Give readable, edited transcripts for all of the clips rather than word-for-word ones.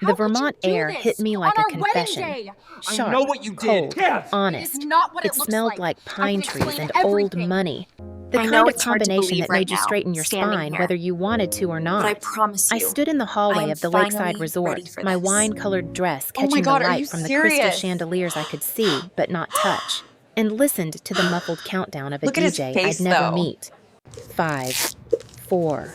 The How could you Vermont do air hit this me on like a our wedding confession. day? I know Sharp, what you did. cold, Yes. It is honest. not what It it looks smelled like. like I pine can trees explain and old everything. money. The I know kind of it's hard to combination believe that right made you now, straighten your standing spine here. whether you wanted to or But I not. promise I you, stood in the I hallway am of the lakeside finally resort, ready for my this. wine-colored dress Oh my catching the God, are light you from the crystal serious? chandeliers I could see but not touch, and listened to the muffled countdown of a Look at his DJ I'd face, never though. meet. 5, 4,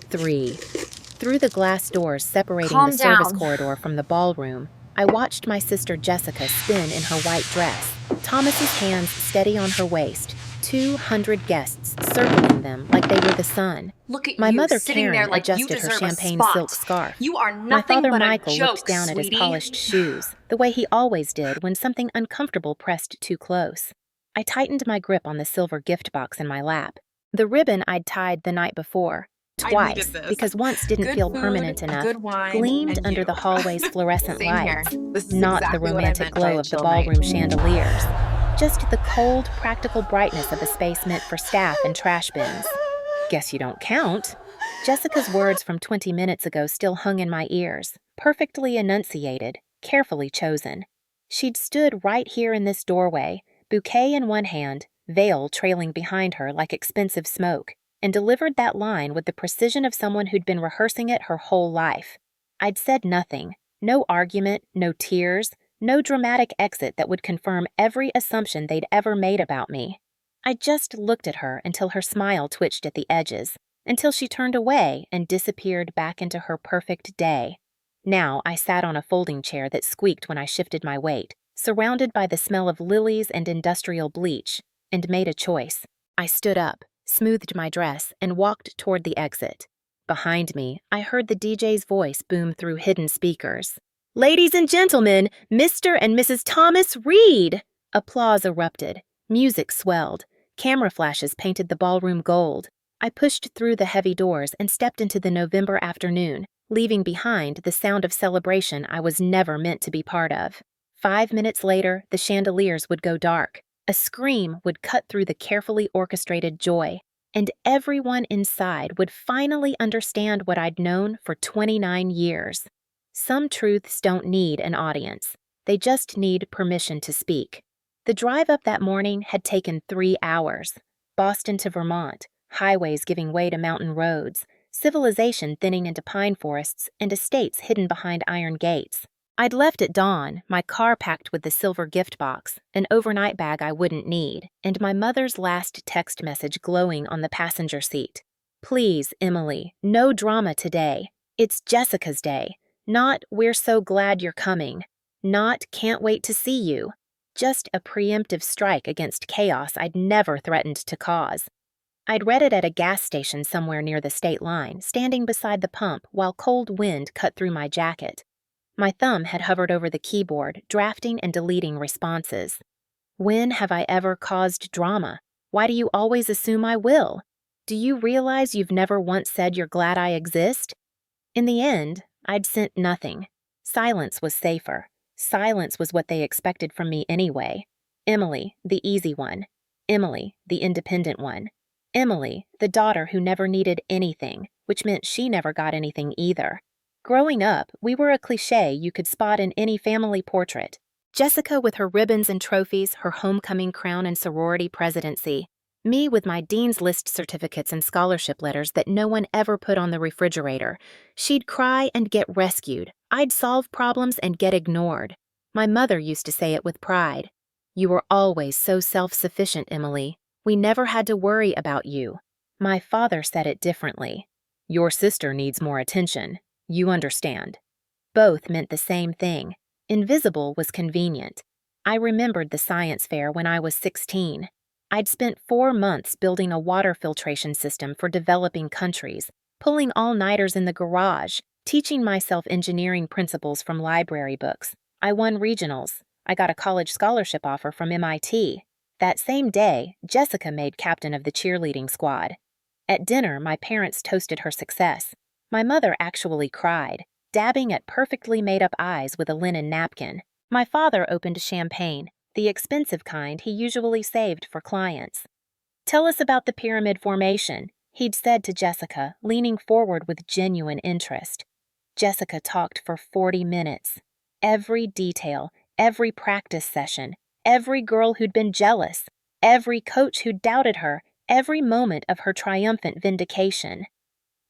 3. Through the glass doors separating Calm the service down. corridor from the ballroom, I watched my sister Jessica spin in her white dress, Thomas's hands steady on her waist, 200 guests circling them like they were the sun. Look at My you mother sitting there Karen like you adjusted her deserve a champagne spot. silk scarf. You are My nothing father but a Michael looked joke, down at his sweetie. polished shoes, the way he always did when something uncomfortable pressed too close. I tightened my grip on the silver gift box in my lap. The ribbon I'd tied the night before, I twice, needed this. because once didn't Good feel food, permanent enough, good wine, gleamed and under you. the hallway's fluorescent Same here. lights, This is not the exactly what I romantic meant by glow a of the chill night. ballroom chandeliers, just the cold, practical brightness of a space meant for staff and trash bins. Guess you don't count. Jessica's words from 20 minutes ago still hung in my ears, perfectly enunciated, carefully chosen. She'd stood right here in this doorway, bouquet in one hand, veil trailing behind her like expensive smoke, and delivered that line with the precision of someone who'd been rehearsing it her whole life. I'd said nothing, no argument, no tears, no dramatic exit that would confirm every assumption they'd ever made about me. I just looked at her until her smile twitched at the edges, until she turned away and disappeared back into her perfect day. Now I sat on a folding chair that squeaked when I shifted my weight, surrounded by the smell of lilies and industrial bleach, and made a choice. I stood up, smoothed my dress, and walked toward the exit. Behind me, I heard the DJ's voice boom through hidden speakers. "Ladies and gentlemen, Mr. and Mrs. Thomas Reed!" Applause erupted. Music swelled. Camera flashes painted the ballroom gold. I pushed through the heavy doors and stepped into the November afternoon, leaving behind the sound of celebration I was never meant to be part of. 5 minutes later, the chandeliers would go dark. A scream would cut through the carefully orchestrated joy, and everyone inside would finally understand what I'd known for 29 years. Some truths don't need an audience. They just need permission to speak. The drive up that morning had taken 3 hours. Boston to Vermont, highways giving way to mountain roads, civilization thinning into pine forests, and estates hidden behind iron gates. I'd left at dawn, my car packed with the silver gift box, an overnight bag I wouldn't need, and my mother's last text message glowing on the passenger seat. "Please, Emily, no drama today. It's Jessica's day. Not, 'We're so glad you're coming.' Not, 'Can't wait to see you.' Just a preemptive strike against chaos I'd never threatened to cause." I'd read it at a gas station somewhere near the state line, standing beside the pump while cold wind cut through my jacket. My thumb had hovered over the keyboard, drafting and deleting responses. When have I ever caused drama? Why do you always assume I will? Do you realize you've never once said you're glad I exist? In the end, I'd sent nothing. Silence was safer. Silence was what they expected from me anyway. Emily, the easy one. Emily, the independent one. Emily, the daughter who never needed anything, which meant she never got anything either. Growing up, we were a cliché you could spot in any family portrait. Jessica with her ribbons and trophies, her homecoming crown and sorority presidency. Me with my Dean's List certificates and scholarship letters that no one ever put on the refrigerator. She'd cry and get rescued. I'd solve problems and get ignored. My mother used to say it with pride. "You were always so self-sufficient, Emily. We never had to worry about you." My father said it differently. "Your sister needs more attention. You understand." Both meant the same thing. Invisible was convenient. I remembered the science fair when I was 16. I'd spent 4 months building a water filtration system for developing countries, pulling all-nighters in the garage, teaching myself engineering principles from library books. I won regionals. I got a college scholarship offer from MIT. That same day, Jessica made captain of the cheerleading squad. At dinner, my parents toasted her success. My mother actually cried, dabbing at perfectly made-up eyes with a linen napkin. My father opened champagne, the expensive kind he usually saved for clients. "Tell us about the pyramid formation," he'd said to Jessica, leaning forward with genuine interest. Jessica talked for 40 minutes. Every detail, every practice session, every girl who'd been jealous, every coach who doubted her, every moment of her triumphant vindication.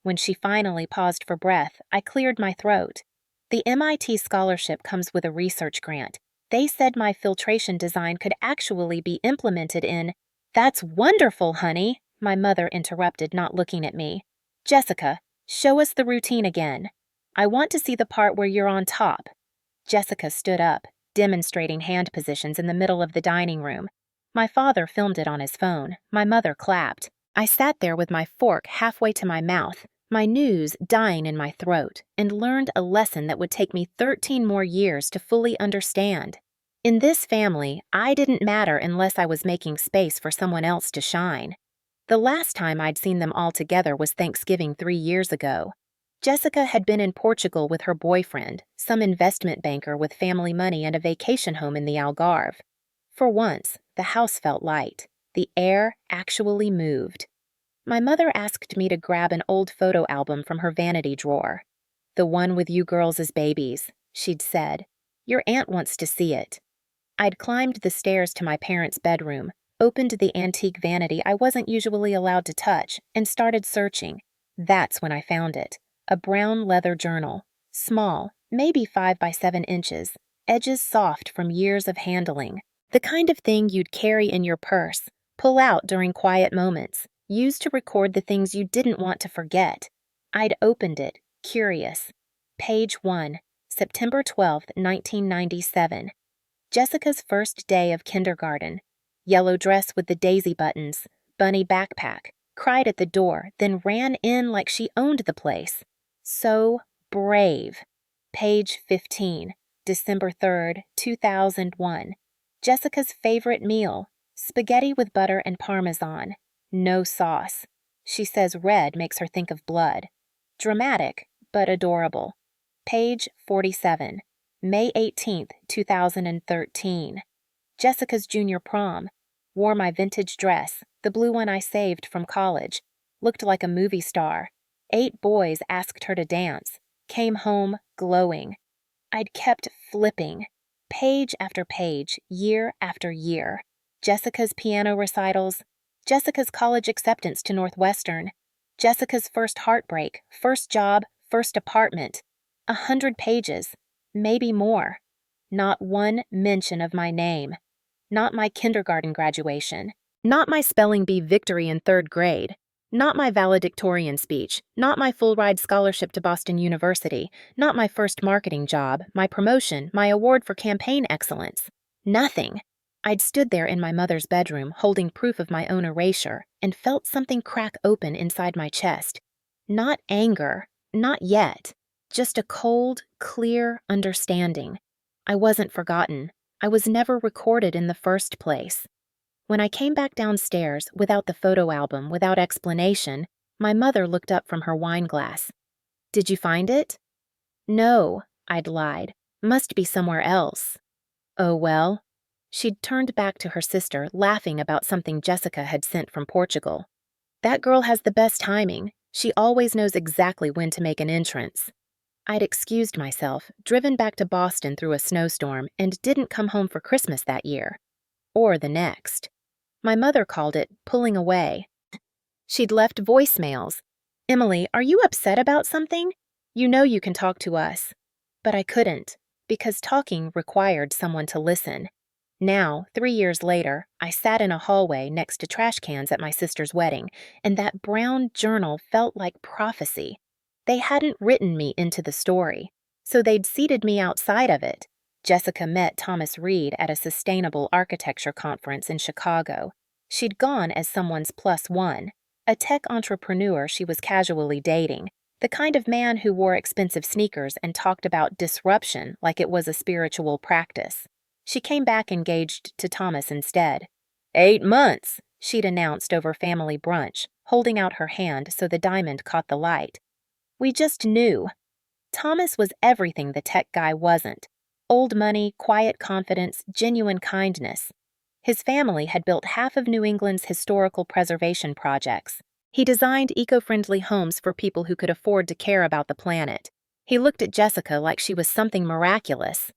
When she finally paused for breath, I cleared my throat. The MIT scholarship comes with a research grant. They said my filtration design could actually be implemented in— "That's wonderful, honey," my mother interrupted, not looking at me. "Jessica, show us the routine again. I want to see the part where you're on top." Jessica stood up, demonstrating hand positions in the middle of the dining room. My father filmed it on his phone. My mother clapped. I sat there with my fork halfway to my mouth, my news dying in my throat, and learned a lesson that would take me 13 more years to fully understand. In this family, I didn't matter unless I was making space for someone else to shine. The last time I'd seen them all together was Thanksgiving 3 years ago. Jessica had been in Portugal with her boyfriend, some investment banker with family money and a vacation home in the Algarve. For once, the house felt light. The air actually moved. My mother asked me to grab an old photo album from her vanity drawer. "The one with you girls as babies," she'd said. "Your aunt wants to see it." I'd climbed the stairs to my parents' bedroom, opened the antique vanity I wasn't usually allowed to touch, and started searching. That's when I found it. A brown leather journal. Small, maybe 5 by 7 inches, edges soft from years of handling. The kind of thing you'd carry in your purse, pull out during quiet moments, use to record the things you didn't want to forget. I'd opened it, curious. Page 1, September 12, 1997. Jessica's first day of kindergarten. Yellow dress with the daisy buttons, bunny backpack, cried at the door, then ran in like she owned the place. So brave. Page 15, December 3, 2001. Jessica's favorite meal, spaghetti with butter and parmesan. No sauce. She says red makes her think of blood. Dramatic, but adorable. Page 47, May 18, 2013. Jessica's junior prom. Wore my vintage dress, the blue one I saved from college. Looked like a movie star. 8 boys asked her to dance. Came home glowing. I'd kept flipping. Page after page, year after year. Jessica's piano recitals. Jessica's college acceptance to Northwestern. Jessica's first heartbreak, first job, first apartment. 100 pages, maybe more. Not one mention of my name. Not my kindergarten graduation. Not my spelling bee victory in 3rd grade. Not my valedictorian speech. Not my full-ride scholarship to Boston University. Not my first marketing job, my promotion, my award for campaign excellence. Nothing. I'd stood there in my mother's bedroom, holding proof of my own erasure, and felt something crack open inside my chest. Not anger. Not yet. Just a cold, clear understanding. I wasn't forgotten. I was never recorded in the first place. When I came back downstairs, without the photo album, without explanation, my mother looked up from her wine glass. "Did you find it?" "No," I'd lied. "Must be somewhere else." "Oh well." She'd turned back to her sister, laughing about something Jessica had sent from Portugal. "That girl has the best timing. She always knows exactly when to make an entrance." I'd excused myself, driven back to Boston through a snowstorm, and didn't come home for Christmas that year. Or the next. My mother called it pulling away. She'd left voicemails. "Emily, are you upset about something? You know you can talk to us." But I couldn't, because talking required someone to listen. Now, 3 years later, I sat in a hallway next to trash cans at my sister's wedding, and that brown journal felt like prophecy. They hadn't written me into the story, so they'd seated me outside of it. Jessica met Thomas Reed at a sustainable architecture conference in Chicago. She'd gone as someone's +1, a tech entrepreneur she was casually dating, the kind of man who wore expensive sneakers and talked about disruption like it was a spiritual practice. She came back engaged to Thomas instead. 8 months, she'd announced over family brunch, holding out her hand so the diamond caught the light. We just knew. Thomas was everything the tech guy wasn't. Old money, quiet confidence, genuine kindness. His family had built half of New England's historical preservation projects. He designed eco-friendly homes for people who could afford to care about the planet. He looked at Jessica like she was something miraculous.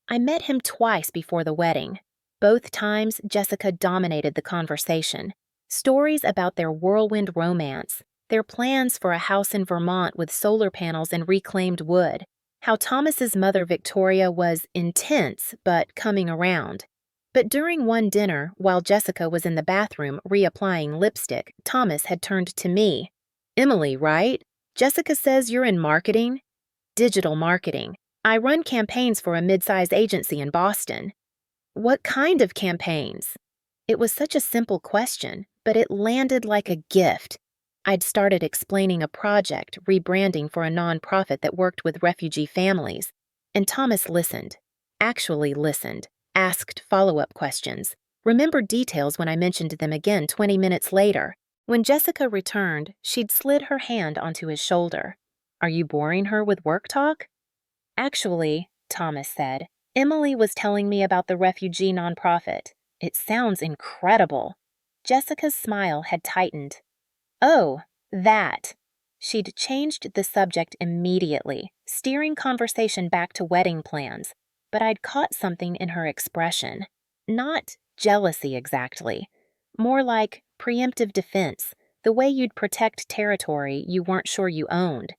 I met him twice before the wedding. Both times, Jessica dominated the conversation. Stories about their whirlwind romance, their plans for a house in Vermont with solar panels and reclaimed wood, how Thomas's mother Victoria was intense but coming around. But during one dinner, while Jessica was in the bathroom reapplying lipstick, Thomas had turned to me. "Emily, right? Jessica says you're in marketing?" "Digital marketing. I run campaigns for a mid-size agency in Boston." "What kind of campaigns?" It was such a simple question, but it landed like a gift. I'd started explaining a project, rebranding for a nonprofit that worked with refugee families. And Thomas listened. Actually listened. Asked follow-up questions. Remembered details when I mentioned them again 20 minutes later. When Jessica returned, she'd slid her hand onto his shoulder. "Are you boring her with work talk?" "Actually," Thomas said, "Emily was telling me about the refugee nonprofit. It sounds incredible." Jessica's smile had tightened. "Oh, that." She'd changed the subject immediately, steering conversation back to wedding plans, but I'd caught something in her expression. Not jealousy exactly. More like preemptive defense, the way you'd protect territory you weren't sure you owned.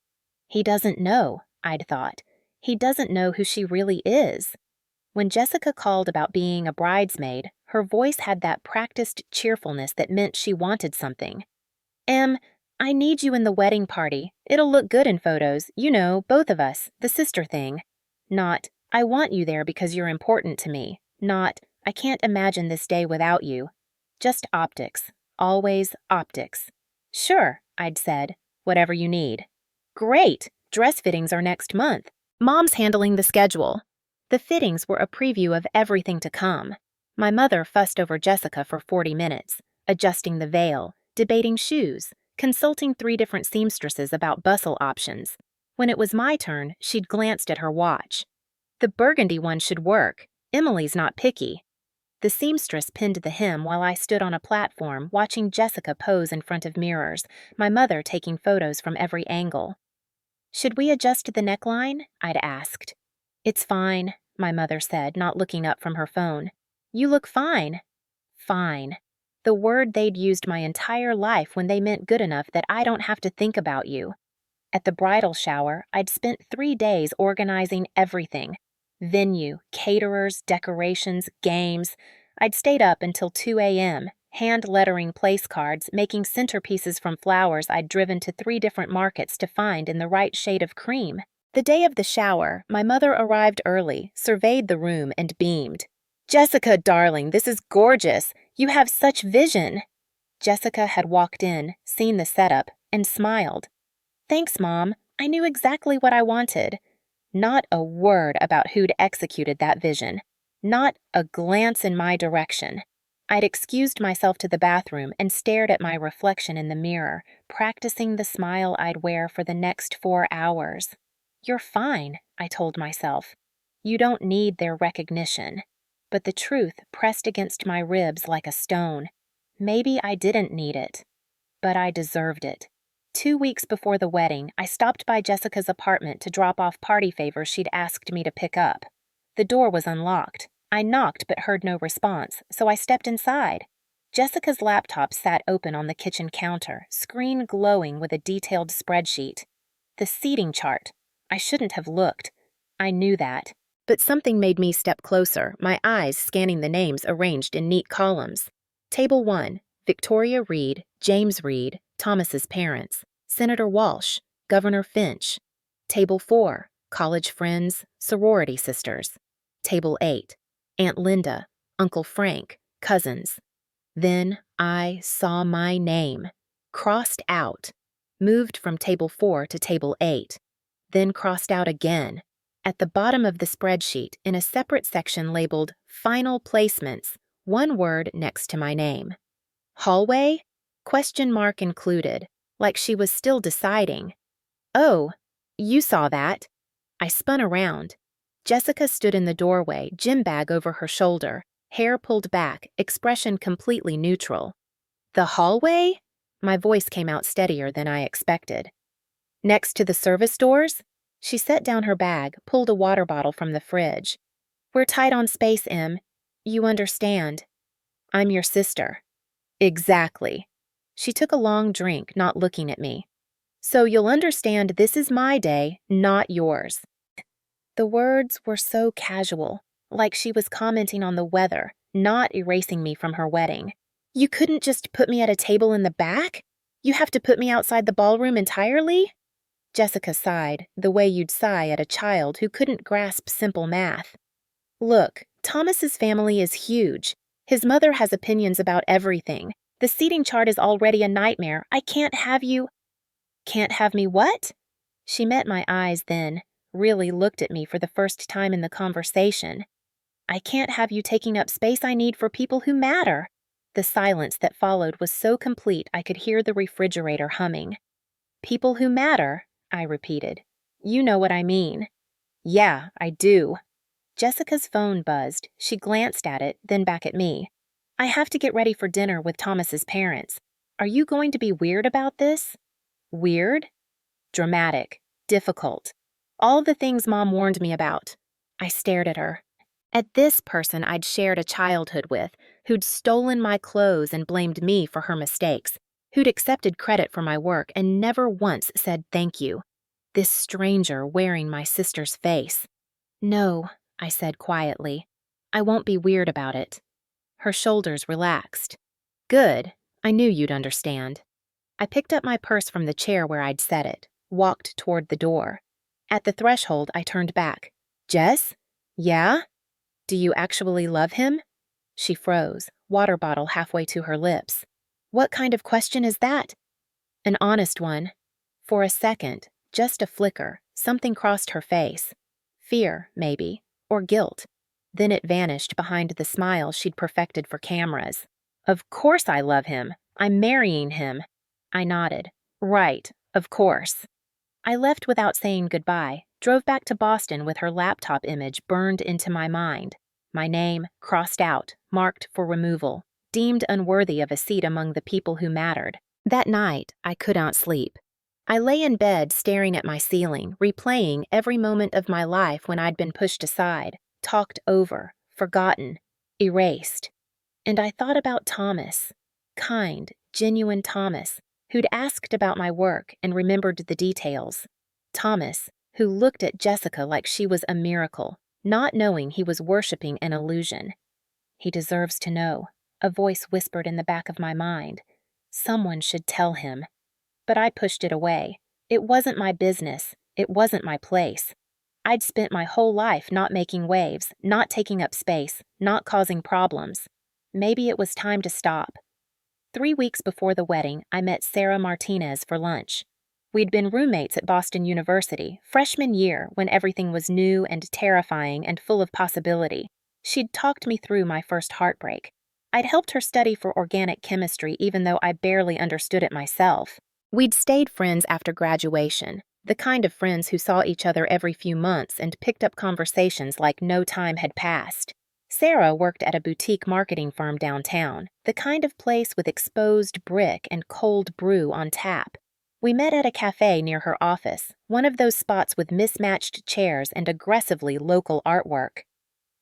He doesn't know, I'd thought. He doesn't know who she really is. When Jessica called about being a bridesmaid, her voice had that practiced cheerfulness that meant she wanted something. I need you in the wedding party. It'll look good in photos, you know, both of us, the sister thing." Not, "I want you there because you're important to me." Not, "I can't imagine this day without you." Just optics. Always optics. "Sure," I'd said. "Whatever you need." "Great! Dress fittings are next month. Mom's handling the schedule." The fittings were a preview of everything to come. My mother fussed over Jessica for 40 minutes, adjusting the veil, debating shoes, consulting 3 different seamstresses about bustle options. When it was my turn, she'd glanced at her watch. "The burgundy one should work. Emily's not picky." The seamstress pinned the hem while I stood on a platform watching Jessica pose in front of mirrors, my mother taking photos from every angle. "Should we adjust the neckline?" I'd asked. "It's fine," my mother said, not looking up from her phone. "You look fine." Fine. The word they'd used my entire life when they meant good enough that I don't have to think about you. At the bridal shower, I'd spent 3 days organizing everything. Venue, caterers, decorations, games. I'd stayed up until 2 a.m., hand-lettering place cards, making centerpieces from flowers I'd driven to 3 different markets to find in the right shade of cream. The day of the shower, my mother arrived early, surveyed the room, and beamed. "Jessica, darling, this is gorgeous. You have such vision." Jessica had walked in, seen the setup, and smiled. "Thanks, Mom. I knew exactly what I wanted." Not a word about who'd executed that vision. Not a glance in my direction. I'd excused myself to the bathroom and stared at my reflection in the mirror, practicing the smile I'd wear for the next 4 hours. "You're fine," I told myself. "You don't need their recognition." But the truth pressed against my ribs like a stone. Maybe I didn't need it, but I deserved it. 2 weeks before the wedding, I stopped by Jessica's apartment to drop off party favors she'd asked me to pick up. The door was unlocked. I knocked but heard no response, so I stepped inside. Jessica's laptop sat open on the kitchen counter, screen glowing with a detailed spreadsheet. The seating chart. I shouldn't have looked. I knew that. But something made me step closer, my eyes scanning the names arranged in neat columns. Table 1, Victoria Reed, James Reed, Thomas's parents, Senator Walsh, Governor Finch. Table 4, college friends, sorority sisters. Table 8, Aunt Linda, Uncle Frank, cousins. Then I saw my name, crossed out, moved from table 4 to table 8, then crossed out again. At the bottom of the spreadsheet, in a separate section labeled Final Placements, one word next to my name. Hallway? Question mark included, like she was still deciding. "Oh, you saw that." I spun around. Jessica stood in the doorway, gym bag over her shoulder, hair pulled back, expression completely neutral. "The hallway?" My voice came out steadier than I expected. "Next to the service doors?" She set down her bag, pulled a water bottle from the fridge. We're tight on space, Em. You understand. I'm your sister. Exactly. She took a long drink, not looking at me. So you'll understand this is my day, not yours. The words were so casual, like she was commenting on the weather, not erasing me from her wedding. You couldn't just put me at a table in the back? You have to put me outside the ballroom entirely? Jessica sighed, the way you'd sigh at a child who couldn't grasp simple math. Look, Thomas's family is huge. His mother has opinions about everything. The seating chart is already a nightmare. I can't have you. Can't have me what? She met my eyes then, really looked at me for the first time in the conversation. I can't have you taking up space I need for people who matter. The silence that followed was so complete I could hear the refrigerator humming. People who matter, I repeated. You know what I mean. Yeah, I do. Jessica's phone buzzed. She glanced at it, then back at me. I have to get ready for dinner with Thomas's parents. Are you going to be weird about this? Weird? Dramatic. Difficult. All the things Mom warned me about. I stared at her. At this person I'd shared a childhood with, who'd stolen my clothes and blamed me for her mistakes, who'd accepted credit for my work and never once said thank you. This stranger wearing my sister's face. No, I said quietly. I won't be weird about it. Her shoulders relaxed. Good. I knew you'd understand. I picked up my purse from the chair where I'd set it, walked toward the door. At the threshold, I turned back. Jess? Yeah? Do you actually love him? She froze, water bottle halfway to her lips. What kind of question is that? An honest one. For a second, just a flicker, something crossed her face. Fear, maybe, or guilt. Then it vanished behind the smile she'd perfected for cameras. Of course I love him. I'm marrying him. I nodded. Right, of course. I left without saying goodbye, drove back to Boston with her laptop image burned into my mind. My name, crossed out, marked for removal, deemed unworthy of a seat among the people who mattered. That night, I could not sleep. I lay in bed staring at my ceiling, replaying every moment of my life when I'd been pushed aside, talked over, forgotten, erased. And I thought about Thomas, kind, genuine Thomas, who'd asked about my work and remembered the details. Thomas, who looked at Jessica like she was a miracle, not knowing he was worshiping an illusion. He deserves to know, a voice whispered in the back of my mind. Someone should tell him. But I pushed it away. It wasn't my business. It wasn't my place. I'd spent my whole life not making waves, not taking up space, not causing problems. Maybe it was time to stop. 3 weeks before the wedding, I met Sarah Martinez for lunch. We'd been roommates at Boston University, freshman year, when everything was new and terrifying and full of possibility. She'd talked me through my first heartbreak. I'd helped her study for organic chemistry even though I barely understood it myself. We'd stayed friends after graduation, the kind of friends who saw each other every few months and picked up conversations like no time had passed. Sarah worked at a boutique marketing firm downtown, the kind of place with exposed brick and cold brew on tap. We met at a cafe near her office, one of those spots with mismatched chairs and aggressively local artwork.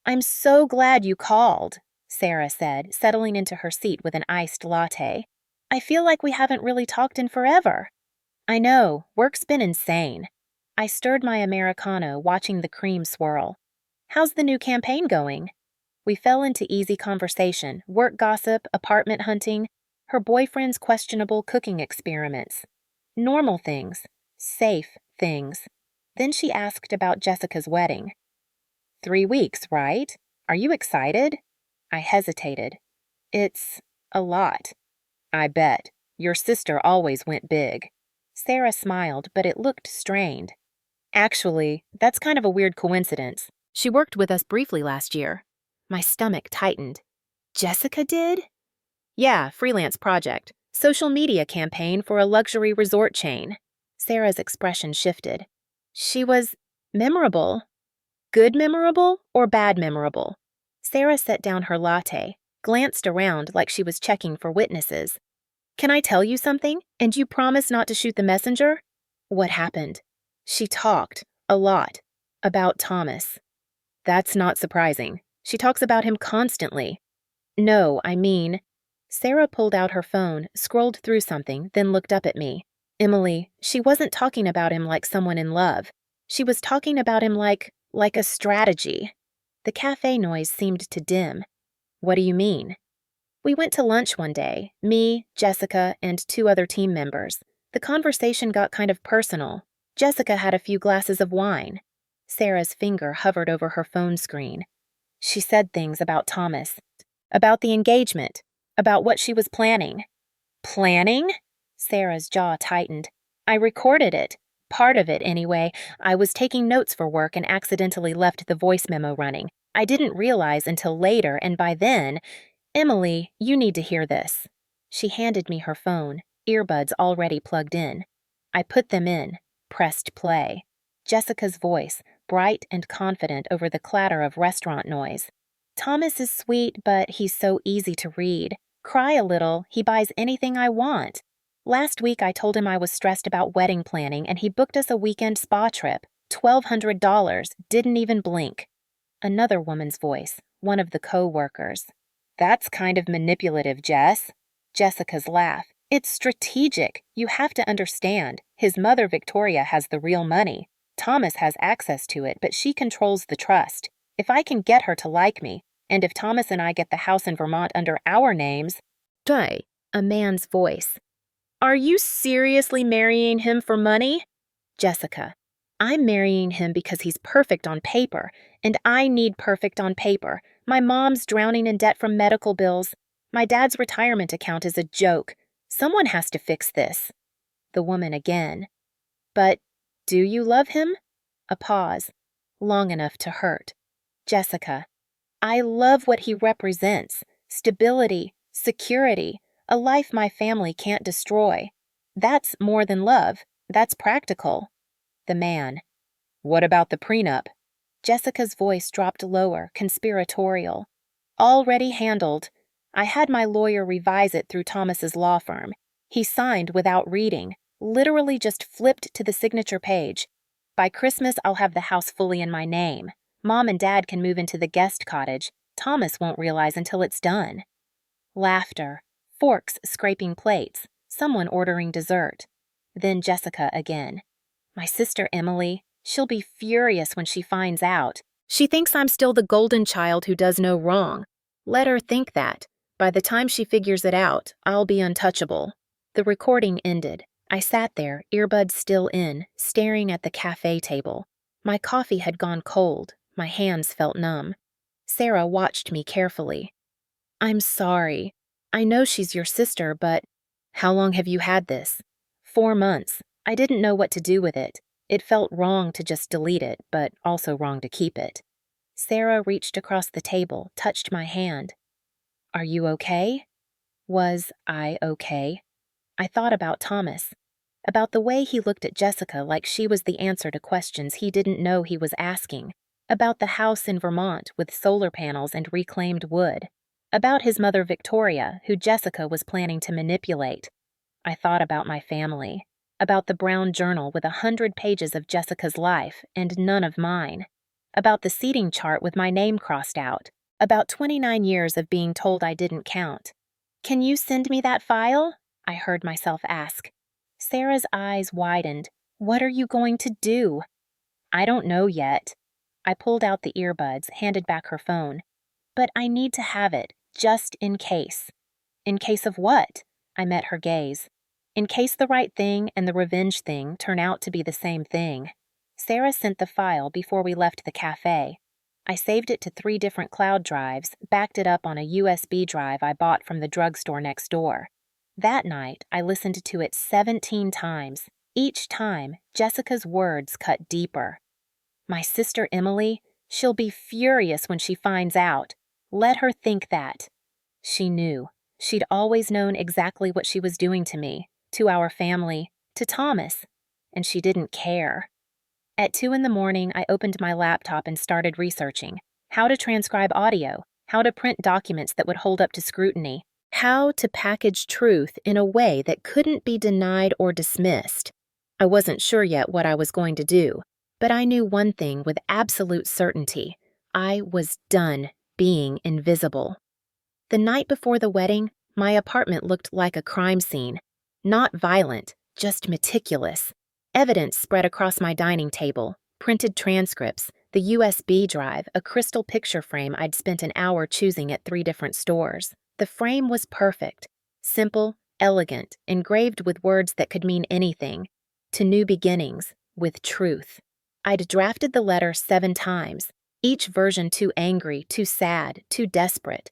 I'm so glad you called, Sarah said, settling into her seat with an iced latte. I feel like we haven't really talked in forever. I know, work's been insane. I stirred my Americano, watching the cream swirl. How's the new campaign going? We fell into easy conversation, work gossip, apartment hunting, her boyfriend's questionable cooking experiments. Normal things. Safe things. Then she asked about Jessica's wedding. 3 weeks, right? Are you excited? I hesitated. It's a lot. I bet. Your sister always went big. Sarah smiled, but it looked strained. Actually, that's kind of a weird coincidence. She worked with us briefly last year. My stomach tightened. Jessica did? Yeah, freelance project. Social media campaign for a luxury resort chain. Sarah's expression shifted. She was memorable. Good memorable or bad memorable? Sarah set down her latte, glanced around like she was checking for witnesses. Can I tell you something? And you promise not to shoot the messenger? What happened? She talked, A lot. About Thomas. That's not surprising. She talks about him constantly. No, I mean. Sarah pulled out her phone, scrolled through something, then looked up at me. Emily, she wasn't talking about him like someone in love. She was talking about him like a strategy. The cafe noise seemed to dim. What do you mean? We went to lunch one day, me, Jessica, and 2 other team members. The conversation got kind of personal. Jessica had a few glasses of wine. Sarah's finger hovered over her phone screen. She said things about Thomas, about the engagement, about what she was planning. Planning? Sarah's jaw tightened. I recorded it. Part of it, anyway. I was taking notes for work and accidentally left the voice memo running. I didn't realize until later, and by then, Emily, you need to hear this. She handed me her phone, earbuds already plugged in. I put them in, pressed play. Jessica's voice, bright and confident over the clatter of restaurant noise. Thomas is sweet, but he's so easy to read. Cry a little, he buys anything I want. Last week I told him I was stressed about wedding planning and he booked us a weekend spa trip. $1,200, didn't even blink. Another woman's voice, one of the co-workers. That's kind of manipulative, Jess. Jessica's laugh. It's strategic. You have to understand. His mother, Victoria, has the real money. Thomas has access to it, but she controls the trust. If I can get her to like me, and if Thomas and I get the house in Vermont under our names... Day, a man's voice. Are you seriously marrying him for money? Jessica. I'm marrying him because he's perfect on paper, and I need perfect on paper. My mom's drowning in debt from medical bills. My dad's retirement account is a joke. Someone has to fix this. The woman again. But do you love him? A pause, long enough to hurt. Jessica. I love what he represents. Stability, security, a life my family can't destroy. That's more than love. That's practical. The man. What about the prenup? Jessica's voice dropped lower, conspiratorial. Already handled. I had my lawyer revise it through Thomas's law firm. He signed without reading, literally just flipped to the signature page. By Christmas, I'll have the house fully in my name. Mom and Dad can move into the guest cottage. Thomas won't realize until it's done. Laughter. Forks scraping plates. Someone ordering dessert. Then Jessica again. My sister Emily, she'll be furious when she finds out. She thinks I'm still the golden child who does no wrong. Let her think that. By the time she figures it out, I'll be untouchable. The recording ended. I sat there, earbuds still in, staring at the cafe table. My coffee had gone cold. My hands felt numb. Sarah watched me carefully. I'm sorry. I know she's your sister, but... How long have you had this? 4 months. I didn't know what to do with it. It felt wrong to just delete it, but also wrong to keep it. Sarah reached across the table, touched my hand. Are you okay? Was I okay? I thought about Thomas, about the way he looked at Jessica like she was the answer to questions he didn't know he was asking, about the house in Vermont with solar panels and reclaimed wood, about his mother Victoria, who Jessica was planning to manipulate. I thought about my family, about the brown journal with 100 pages of Jessica's life and none of mine, about the seating chart with my name crossed out, about 29 years of being told I didn't count. Can you send me that file? I heard myself ask. Sarah's eyes widened. What are you going to do? I don't know yet. I pulled out the earbuds, handed back her phone. But I need to have it, just in case. In case of what? I met her gaze. In case the right thing and the revenge thing turn out to be the same thing. Sarah sent the file before we left the cafe. I saved it to 3 different cloud drives, backed it up on a USB drive I bought from the drugstore next door. That night, I listened to it 17 times. Each time, Jessica's words cut deeper. My sister Emily, she'll be furious when she finds out. Let her think that. She knew. She'd always known exactly what she was doing to me, to our family, to Thomas. And she didn't care. At 2 in the morning, I opened my laptop and started researching. How to transcribe audio, how to print documents that would hold up to scrutiny, how to package truth in a way that couldn't be denied or dismissed. I wasn't sure yet what I was going to do, But I knew one thing with absolute certainty. I was done being invisible. The night before the wedding, my apartment looked like a crime scene. Not violent, just meticulous. Evidence spread across my dining table, printed transcripts, the USB drive, a crystal picture frame I'd spent an hour choosing at 3 different stores. The frame was perfect. Simple, elegant, engraved with words that could mean anything. To new beginnings, with truth. I'd drafted the letter 7 times, each version too angry, too sad, too desperate.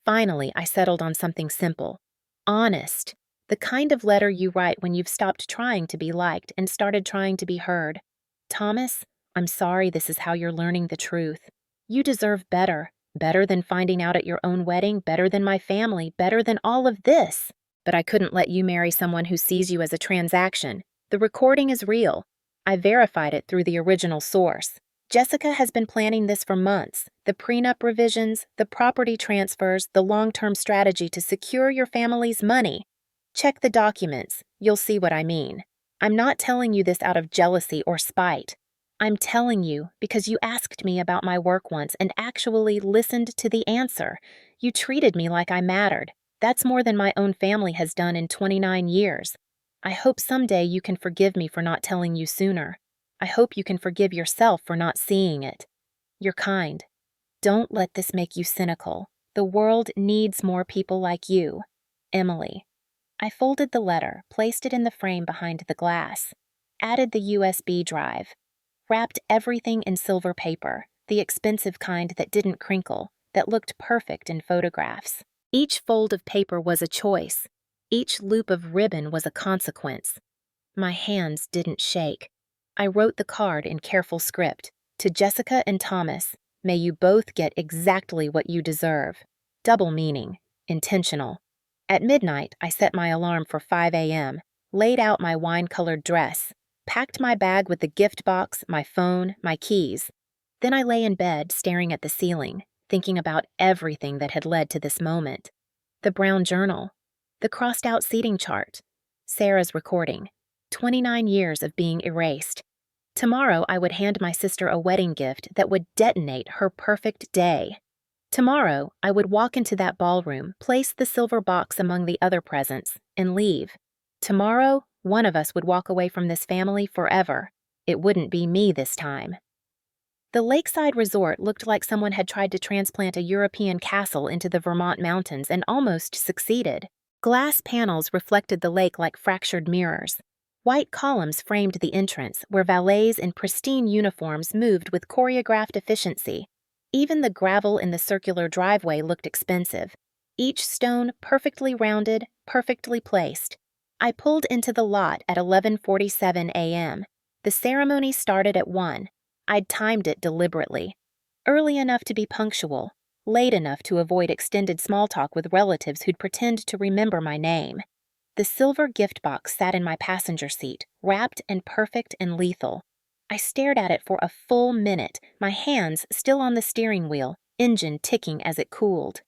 Finally, I settled on something simple. Honest. The kind of letter you write when you've stopped trying to be liked and started trying to be heard. Thomas, I'm sorry this is how you're learning the truth. You deserve better. Better than finding out at your own wedding, better than my family, better than all of this. But I couldn't let you marry someone who sees you as a transaction. The recording is real. I verified it through the original source. Jessica has been planning this for months. The prenup revisions, the property transfers, the long-term strategy to secure your family's money. Check the documents. You'll see what I mean. I'm not telling you this out of jealousy or spite. I'm telling you because you asked me about my work once and actually listened to the answer. You treated me like I mattered. That's more than my own family has done in 29 years. I hope someday you can forgive me for not telling you sooner. I hope you can forgive yourself for not seeing it. You're kind. Don't let this make you cynical. The world needs more people like you. Emily. I folded the letter, placed it in the frame behind the glass, added the USB drive, wrapped everything in silver paper, the expensive kind that didn't crinkle, that looked perfect in photographs. Each fold of paper was a choice. Each loop of ribbon was a consequence. My hands didn't shake. I wrote the card in careful script. To Jessica and Thomas, may you both get exactly what you deserve. Double meaning. Intentional. At midnight, I set my alarm for 5 a.m., laid out my wine-colored dress, packed my bag with the gift box, my phone, my keys. Then I lay in bed, staring at the ceiling, thinking about everything that had led to this moment. The brown journal, the crossed-out seating chart, Sarah's recording, 29 years of being erased. Tomorrow I would hand my sister a wedding gift that would detonate her perfect day. Tomorrow I would walk into that ballroom, place the silver box among the other presents, and leave. Tomorrow, one of us would walk away from this family forever. It wouldn't be me this time. The lakeside resort looked like someone had tried to transplant a European castle into the Vermont mountains and almost succeeded. Glass panels reflected the lake like fractured mirrors. White columns framed the entrance, where valets in pristine uniforms moved with choreographed efficiency. Even the gravel in the circular driveway looked expensive. Each stone perfectly rounded, perfectly placed. I pulled into the lot at 11:47 a.m. The ceremony started at 1. I'd timed it deliberately. Early enough to be punctual, late enough to avoid extended small talk with relatives who'd pretend to remember my name. The silver gift box sat in my passenger seat, wrapped and perfect and lethal. I stared at it for a full minute, my hands still on the steering wheel, engine ticking as it cooled.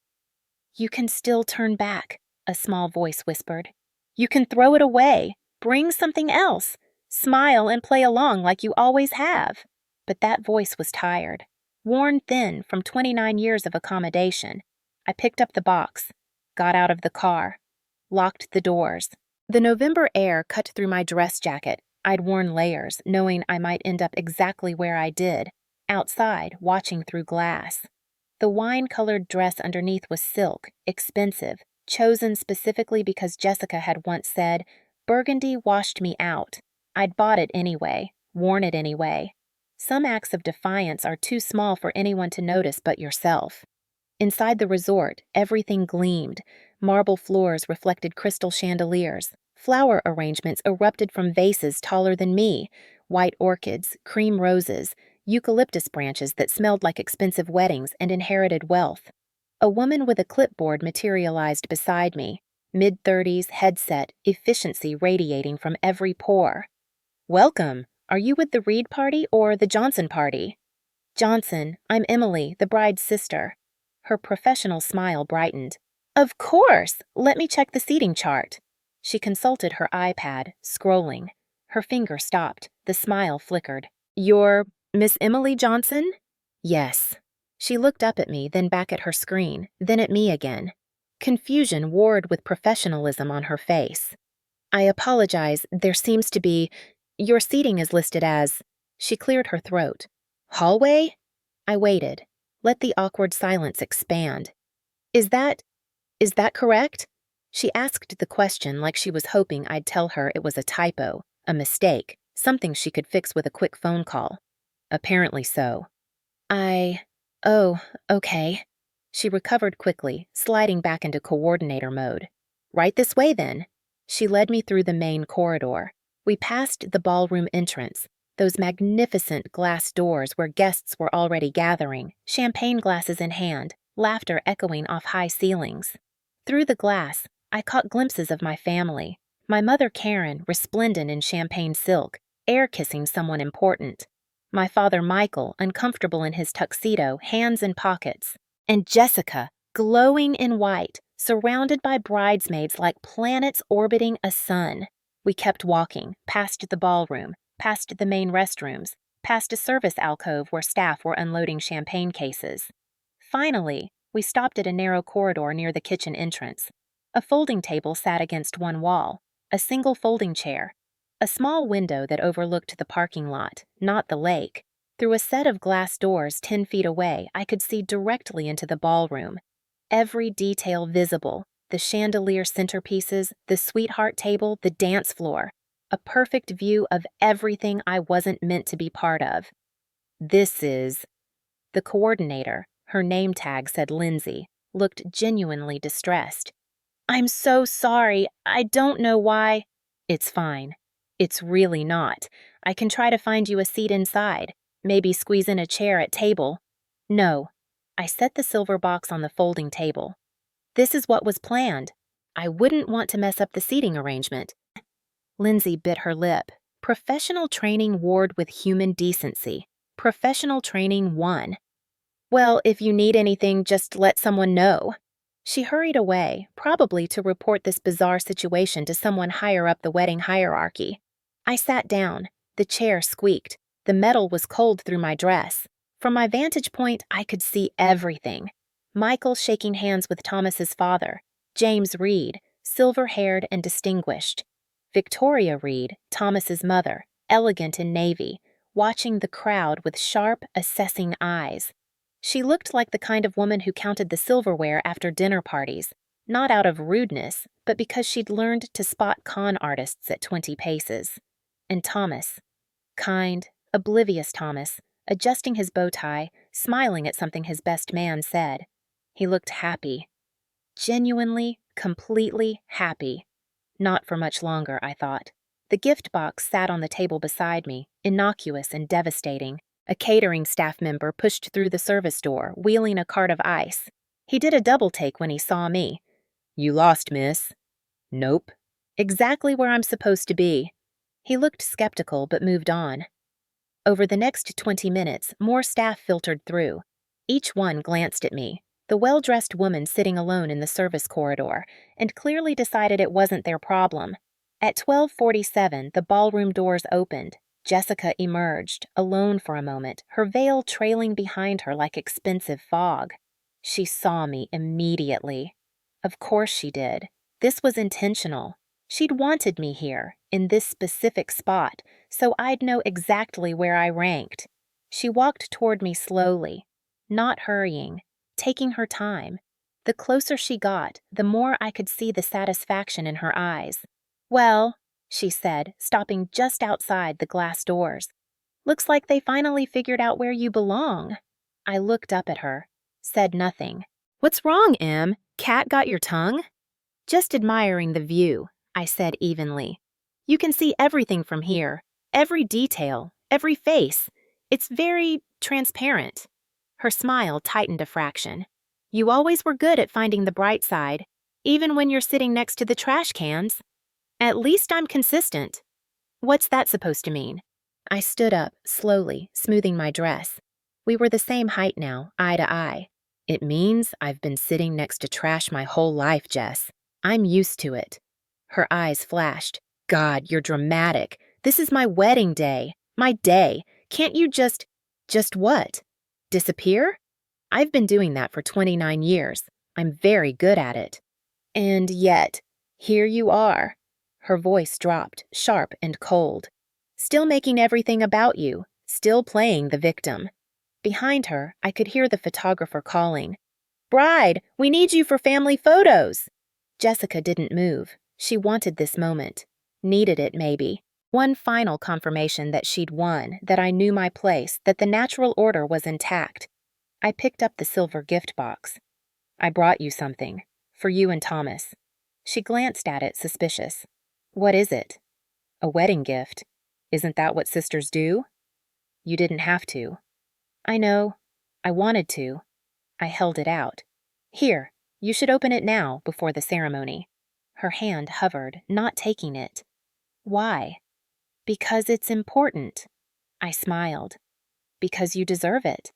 "You can still turn back," a small voice whispered. "You can throw it away, bring something else, smile and play along like you always have." But that voice was tired, worn thin from 29 years of accommodation. I picked up the box, got out of the car, locked the doors. The November air cut through my dress jacket. I'd worn layers, knowing I might end up exactly where I did, outside, watching through glass. The wine-colored dress underneath was silk, expensive, chosen specifically because Jessica had once said, "Burgundy washed me out." I'd bought it anyway, worn it anyway. Some acts of defiance are too small for anyone to notice but yourself. Inside the resort, everything gleamed. Marble floors reflected crystal chandeliers. Flower arrangements erupted from vases taller than me. White orchids, cream roses, eucalyptus branches that smelled like expensive weddings and inherited wealth. A woman with a clipboard materialized beside me. Mid-30s, headset, efficiency radiating from every pore. "Welcome. Are you with the Reed party or the Johnson party?" "Johnson. I'm Emily, the bride's sister." Her professional smile brightened. "Of course! Let me check the seating chart." She consulted her iPad, scrolling. Her finger stopped. The smile flickered. You're Miss Emily Johnson? Yes. She looked up at me, then back at her screen, then at me again. Confusion warred with professionalism on her face. I apologize, there seems to be. Your seating is listed as. She cleared her throat. Hallway? I waited. Let the awkward silence expand. Is that correct? She asked the question like she was hoping I'd tell her it was a typo, a mistake, something she could fix with a quick phone call. Apparently so. Oh, okay. She recovered quickly, sliding back into coordinator mode. Right this way, then. She led me through the main corridor. We passed the ballroom entrance, those magnificent glass doors where guests were already gathering, champagne glasses in hand, laughter echoing off high ceilings. Through the glass, I caught glimpses of my family. My mother Karen, resplendent in champagne silk, air-kissing someone important. My father Michael, uncomfortable in his tuxedo, hands in pockets. And Jessica, glowing in white, surrounded by bridesmaids like planets orbiting a sun. We kept walking, past the ballroom, past the main restrooms, past a service alcove where staff were unloading champagne cases. Finally, we stopped at a narrow corridor near the kitchen entrance. A folding table sat against one wall, a single folding chair, a small window that overlooked the parking lot, not the lake. Through a set of glass doors 10 feet away, I could see directly into the ballroom. Every detail visible, the chandelier centerpieces, the sweetheart table, the dance floor. A perfect view of everything I wasn't meant to be part of. This is. The coordinator, her name tag said Lindsay, looked genuinely distressed. I'm so sorry. I don't know why. It's fine. It's really not. I can try to find you a seat inside. Maybe squeeze in a chair at table. No. I set the silver box on the folding table. This is what was planned. I wouldn't want to mess up the seating arrangement. Lindsay bit her lip. Professional training warred with human decency. Professional training won. Well, if you need anything, just let someone know. She hurried away, probably to report this bizarre situation to someone higher up the wedding hierarchy. I sat down. The chair squeaked. The metal was cold through my dress. From my vantage point, I could see everything. Michael shaking hands with Thomas's father. James Reed, silver-haired and distinguished. Victoria Reed, Thomas's mother, elegant in navy, watching the crowd with sharp, assessing eyes. She looked like the kind of woman who counted the silverware after dinner parties, not out of rudeness, but because she'd learned to spot con artists at 20 paces. And Thomas. Kind, oblivious Thomas, adjusting his bow tie, smiling at something his best man said. He looked happy. Genuinely, completely happy. Not for much longer, I thought. The gift box sat on the table beside me, innocuous and devastating. A catering staff member pushed through the service door, wheeling a cart of ice. He did a double take when he saw me. You lost, miss. Nope. Exactly where I'm supposed to be. He looked skeptical but moved on. Over the next 20 minutes, more staff filtered through. Each one glanced at me, the well-dressed woman sitting alone in the service corridor, and clearly decided it wasn't their problem. At 12:47, the ballroom doors opened. Jessica emerged, alone for a moment, her veil trailing behind her like expensive fog. She saw me immediately. Of course she did. This was intentional. She'd wanted me here, in this specific spot, so I'd know exactly where I ranked. She walked toward me slowly, not hurrying, taking her time. The closer she got, the more I could see the satisfaction in her eyes. Well, she said, stopping just outside the glass doors. Looks like they finally figured out where you belong. I looked up at her, said nothing. What's wrong, Em? Cat got your tongue? Just admiring the view, I said evenly. You can see everything from here, every detail, every face. It's very transparent. Her smile tightened a fraction. You always were good at finding the bright side, even when you're sitting next to the trash cans. At least I'm consistent. What's that supposed to mean? I stood up, slowly, smoothing my dress. We were the same height now, eye to eye. It means I've been sitting next to trash my whole life, Jess. I'm used to it. Her eyes flashed. God, you're dramatic. This is my wedding day. My day. Can't you just what? Disappear? I've been doing that for 29 years. I'm very good at it. And yet, here you are. Her voice dropped, sharp and cold. Still making everything about you, still playing the victim. Behind her, I could hear the photographer calling, "Bride, we need you for family photos." Jessica didn't move. She wanted this moment. Needed it, maybe. One final confirmation that she'd won, that I knew my place, that the natural order was intact. I picked up the silver gift box. "I brought you something. For you and Thomas." She glanced at it, suspicious. "What is it?" "A wedding gift. Isn't that what sisters do?" "You didn't have to." "I know. I wanted to." I held it out. "Here, you should open it now, before the ceremony." Her hand hovered, not taking it. "Why?" "Because it's important." I smiled. "Because you deserve it."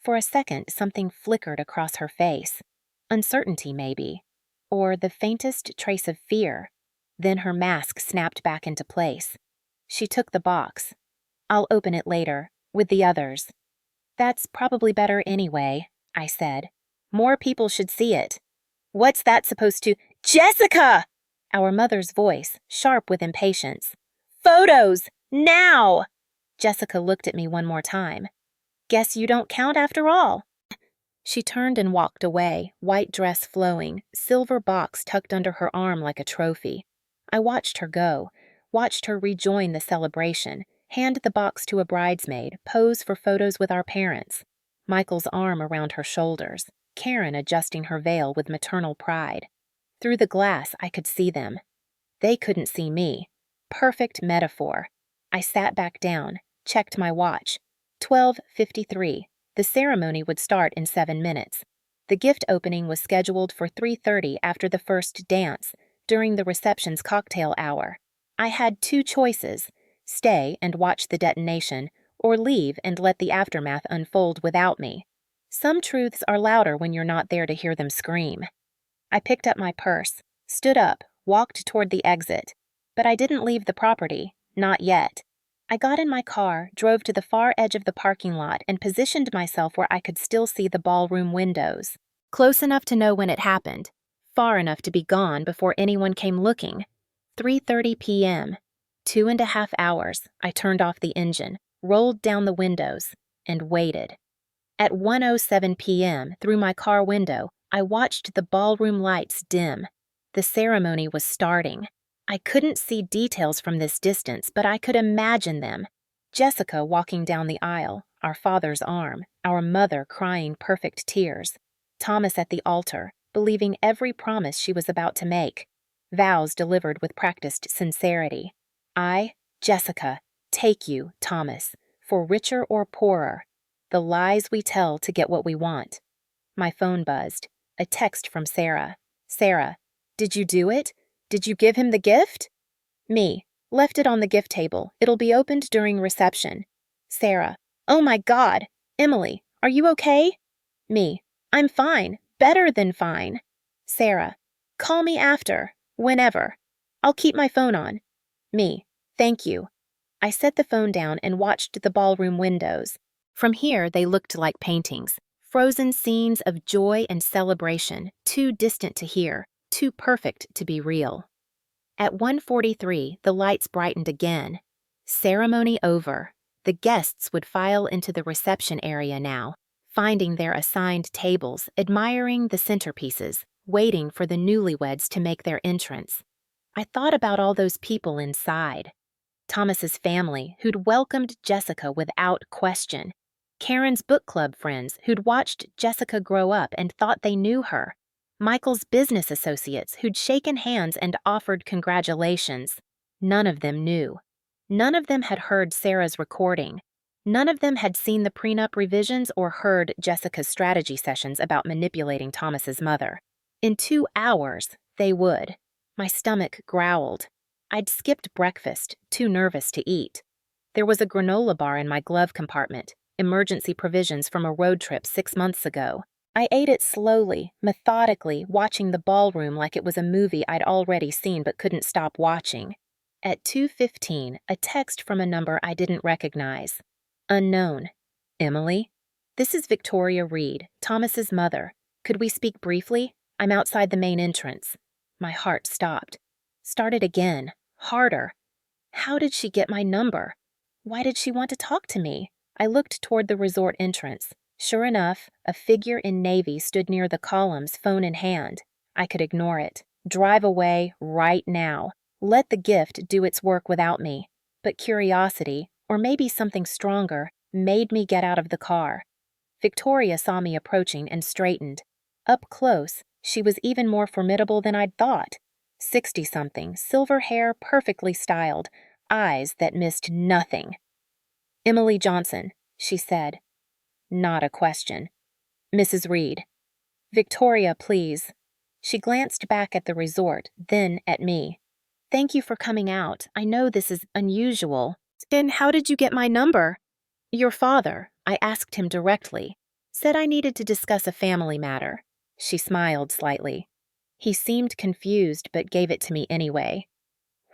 For a second, something flickered across her face. Uncertainty, maybe. Or the faintest trace of fear. Then her mask snapped back into place. She took the box. "I'll open it later, with the others." "That's probably better anyway," I said. "More people should see it." "What's that supposed to— Jessica!" Our mother's voice, sharp with impatience. "Photos! Now!" Jessica looked at me one more time. "Guess you don't count after all." She turned and walked away, white dress flowing, silver box tucked under her arm like a trophy. I watched her go, watched her rejoin the celebration, hand the box to a bridesmaid, pose for photos with our parents. Michael's arm around her shoulders, Karen adjusting her veil with maternal pride. Through the glass, I could see them. They couldn't see me. Perfect metaphor. I sat back down, checked my watch. 12:53. The ceremony would start in 7 minutes. The gift opening was scheduled for 3:30 after the first dance, during the reception's cocktail hour. I had 2 choices: stay and watch the detonation, or leave and let the aftermath unfold without me. Some truths are louder when you're not there to hear them scream. I picked up my purse, stood up, walked toward the exit. But I didn't leave the property, not yet. I got in my car, drove to the far edge of the parking lot, and positioned myself where I could still see the ballroom windows. Close enough to know when it happened, far enough to be gone before anyone came looking. 3:30 p.m. 2.5 hours, I turned off the engine, rolled down the windows, and waited. At 1:07 p.m., through my car window, I watched the ballroom lights dim. The ceremony was starting. I couldn't see details from this distance, but I could imagine them. Jessica walking down the aisle, our father's arm, our mother crying perfect tears. Thomas at the altar, believing every promise she was about to make. Vows delivered with practiced sincerity. I, Jessica, take you, Thomas, for richer or poorer. The lies we tell to get what we want. My phone buzzed. A text from Sarah. "Sarah, did you do it? Did you give him the gift?" Me. "Left it on the gift table. It'll be opened during reception." Sarah. "Oh my God! Emily, are you okay?" Me. "I'm fine. Better than fine." Sarah. "Call me after. Whenever. I'll keep my phone on." Me. "Thank you." I set the phone down and watched the ballroom windows. From here, they looked like paintings. Frozen scenes of joy and celebration, too distant to hear, too perfect to be real. At 1:43, the lights brightened again. Ceremony over. The guests would file into the reception area now, finding their assigned tables, admiring the centerpieces, waiting for the newlyweds to make their entrance. I thought about all those people inside. Thomas's family, who'd welcomed Jessica without question. Karen's book club friends who'd watched Jessica grow up and thought they knew her. Michael's business associates who'd shaken hands and offered congratulations. None of them knew. None of them had heard Sarah's recording. None of them had seen the prenup revisions or heard Jessica's strategy sessions about manipulating Thomas's mother. In 2 hours, they would. My stomach growled. I'd skipped breakfast, too nervous to eat. There was a granola bar in my glove compartment, emergency provisions from a road trip 6 months ago. I ate it slowly, methodically, watching the ballroom like it was a movie I'd already seen but couldn't stop watching. At 2:15, a text from a number I didn't recognize. Unknown. Emily? This is Victoria Reed, Thomas's mother. Could we speak briefly? I'm outside the main entrance. My heart stopped. Started again. Harder. How did she get my number? Why did she want to talk to me? I looked toward the resort entrance. Sure enough, a figure in navy stood near the columns, phone in hand. I could ignore it. Drive away right now. Let the gift do its work without me. But curiosity, or maybe something stronger, made me get out of the car. Victoria saw me approaching and straightened. Up close, she was even more formidable than I'd thought. 60-something, silver hair perfectly styled, eyes that missed nothing. "Emily Johnson," she said. Not a question. "Mrs. Reed." "Victoria, please." She glanced back at the resort, then at me. "Thank you for coming out. I know this is unusual." "Then how did you get my number?" "Your father," I asked him directly, "said I needed to discuss a family matter." She smiled slightly. He seemed confused but gave it to me anyway.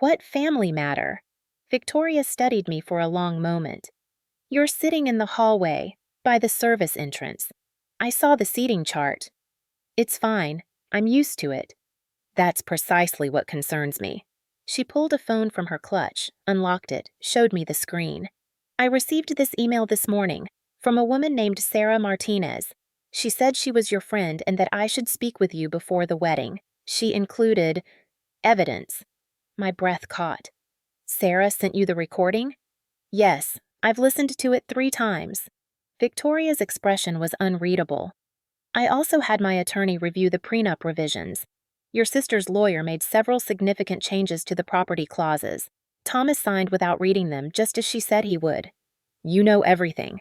"What family matter?" Victoria studied me for a long moment. "You're sitting in the hallway, by the service entrance. I saw the seating chart." "It's fine. I'm used to it." "That's precisely what concerns me." She pulled a phone from her clutch, unlocked it, showed me the screen. "I received this email this morning from a woman named Sarah Martinez. She said she was your friend and that I should speak with you before the wedding. She included evidence." My breath caught. "Sarah sent you the recording?" "Yes, I've listened to it 3 times." Victoria's expression was unreadable. "I also had my attorney review the prenup revisions. Your sister's lawyer made several significant changes to the property clauses. Thomas signed without reading them, just as she said he would." "You know everything."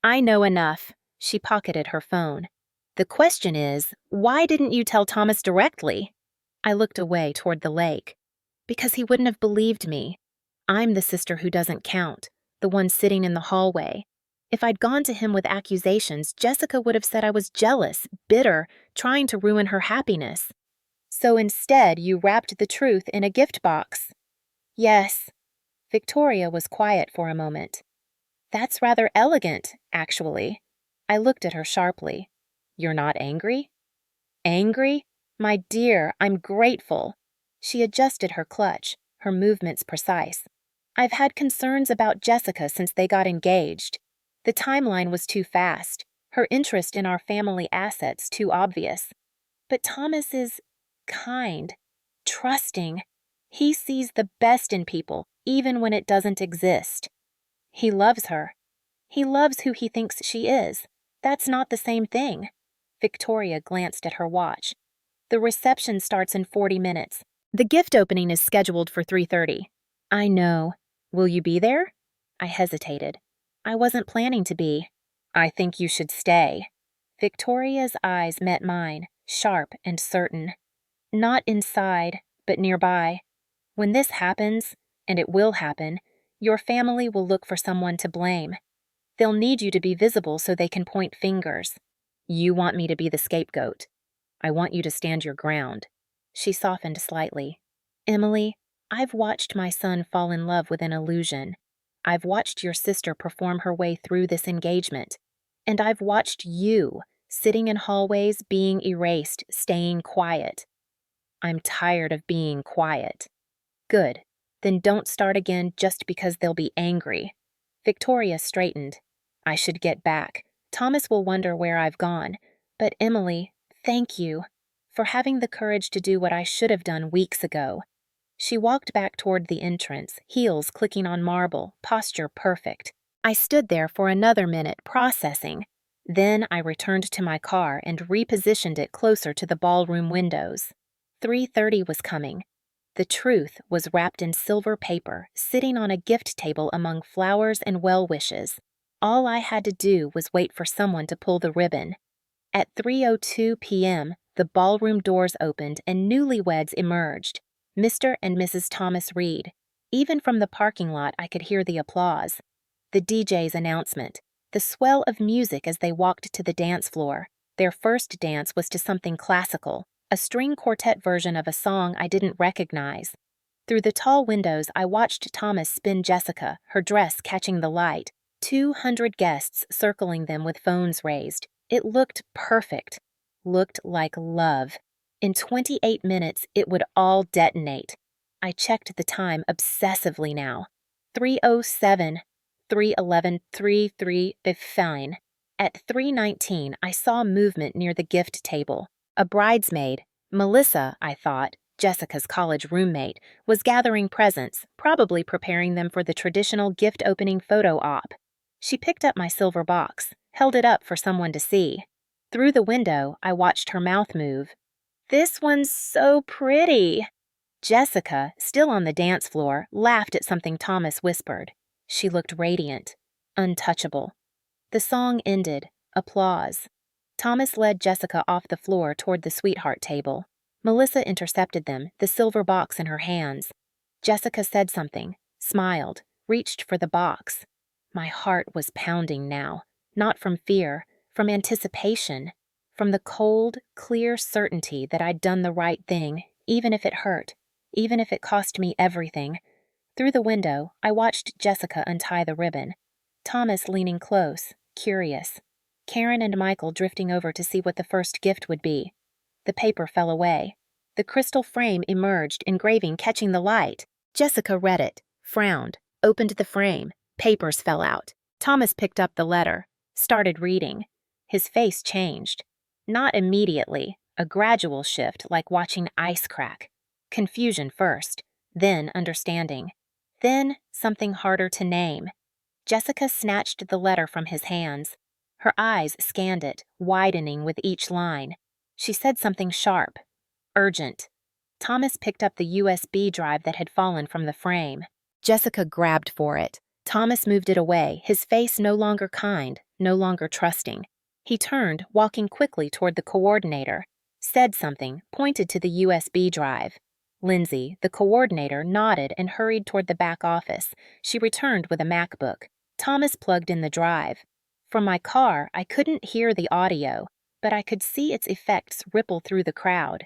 "I know enough." She pocketed her phone. "The question is, why didn't you tell Thomas directly?" I looked away toward the lake. "Because he wouldn't have believed me. I'm the sister who doesn't count, the one sitting in the hallway. If I'd gone to him with accusations, Jessica would have said I was jealous, bitter, trying to ruin her happiness. So instead, you wrapped the truth in a gift box." "Yes." Victoria was quiet for a moment. "That's rather elegant, actually." I looked at her sharply. "You're not angry?" "Angry? My dear, I'm grateful." She adjusted her clutch, her movements precise. "I've had concerns about Jessica since they got engaged. The timeline was too fast, her interest in our family assets too obvious. But Thomas is kind, trusting. He sees the best in people, even when it doesn't exist. He loves her. He loves who he thinks she is. That's not the same thing." Victoria glanced at her watch. "The reception starts in 40 minutes. The gift opening is scheduled for 3:30. "I know. Will you be there?" I hesitated. I wasn't planning to be. "I think you should stay." Victoria's eyes met mine, sharp and certain. "Not inside, but nearby. When this happens, and it will happen, your family will look for someone to blame. They'll need you to be visible so they can point fingers. You want me to be the scapegoat. I want you to stand your ground." She softened slightly. "Emily, I've watched my son fall in love with an illusion. I've watched your sister perform her way through this engagement. And I've watched you, sitting in hallways, being erased, staying quiet. I'm tired of being quiet." "Good. Then don't start again just because they'll be angry." Victoria straightened. "I should get back. Thomas will wonder where I've gone. But Emily, thank you for having the courage to do what I should have done weeks ago." She walked back toward the entrance, heels clicking on marble, posture perfect. I stood there for another minute, processing. Then I returned to my car and repositioned it closer to the ballroom windows. 3:30 was coming. The truth was wrapped in silver paper, sitting on a gift table among flowers and well wishes. All I had to do was wait for someone to pull the ribbon. At 3:02 p.m., the ballroom doors opened and newlyweds emerged. Mr. and Mrs. Thomas Reed. Even from the parking lot, I could hear the applause. The DJ's announcement. The swell of music as they walked to the dance floor. Their first dance was to something classical, a string quartet version of a song I didn't recognize. Through the tall windows, I watched Thomas spin Jessica, her dress catching the light, 200 guests circling them with phones raised. It looked perfect. Looked like love. In 28 minutes, it would all detonate. I checked the time obsessively now. 3:07, 3:11, 3:3, fine. At 3:19, I saw movement near the gift table. A bridesmaid, Melissa, I thought, Jessica's college roommate, was gathering presents, probably preparing them for the traditional gift-opening photo op. She picked up my silver box, held it up for someone to see. Through the window, I watched her mouth move. "This one's so pretty." Jessica, still on the dance floor, laughed at something Thomas whispered. She looked radiant, untouchable. The song ended. Applause. Thomas led Jessica off the floor toward the sweetheart table. Melissa intercepted them, the silver box in her hands. Jessica said something, smiled, reached for the box. My heart was pounding now, not from fear, from anticipation, from the cold, clear certainty that I'd done the right thing, even if it hurt, even if it cost me everything. Through the window, I watched Jessica untie the ribbon. Thomas leaning close, curious. Karen and Michael drifting over to see what the first gift would be. The paper fell away. The crystal frame emerged, engraving catching the light. Jessica read it, frowned, opened the frame. Papers fell out. Thomas picked up the letter, started reading. His face changed. Not immediately, a gradual shift like watching ice crack. Confusion first, then understanding. Then something harder to name. Jessica snatched the letter from his hands. Her eyes scanned it, widening with each line. She said something sharp, urgent. Thomas picked up the USB drive that had fallen from the frame. Jessica grabbed for it. Thomas moved it away, his face no longer kind, no longer trusting. He turned, walking quickly toward the coordinator, said something, pointed to the USB drive. Lindsay, the coordinator, nodded and hurried toward the back office. She returned with a MacBook. Thomas plugged in the drive. From my car, I couldn't hear the audio, but I could see its effects ripple through the crowd.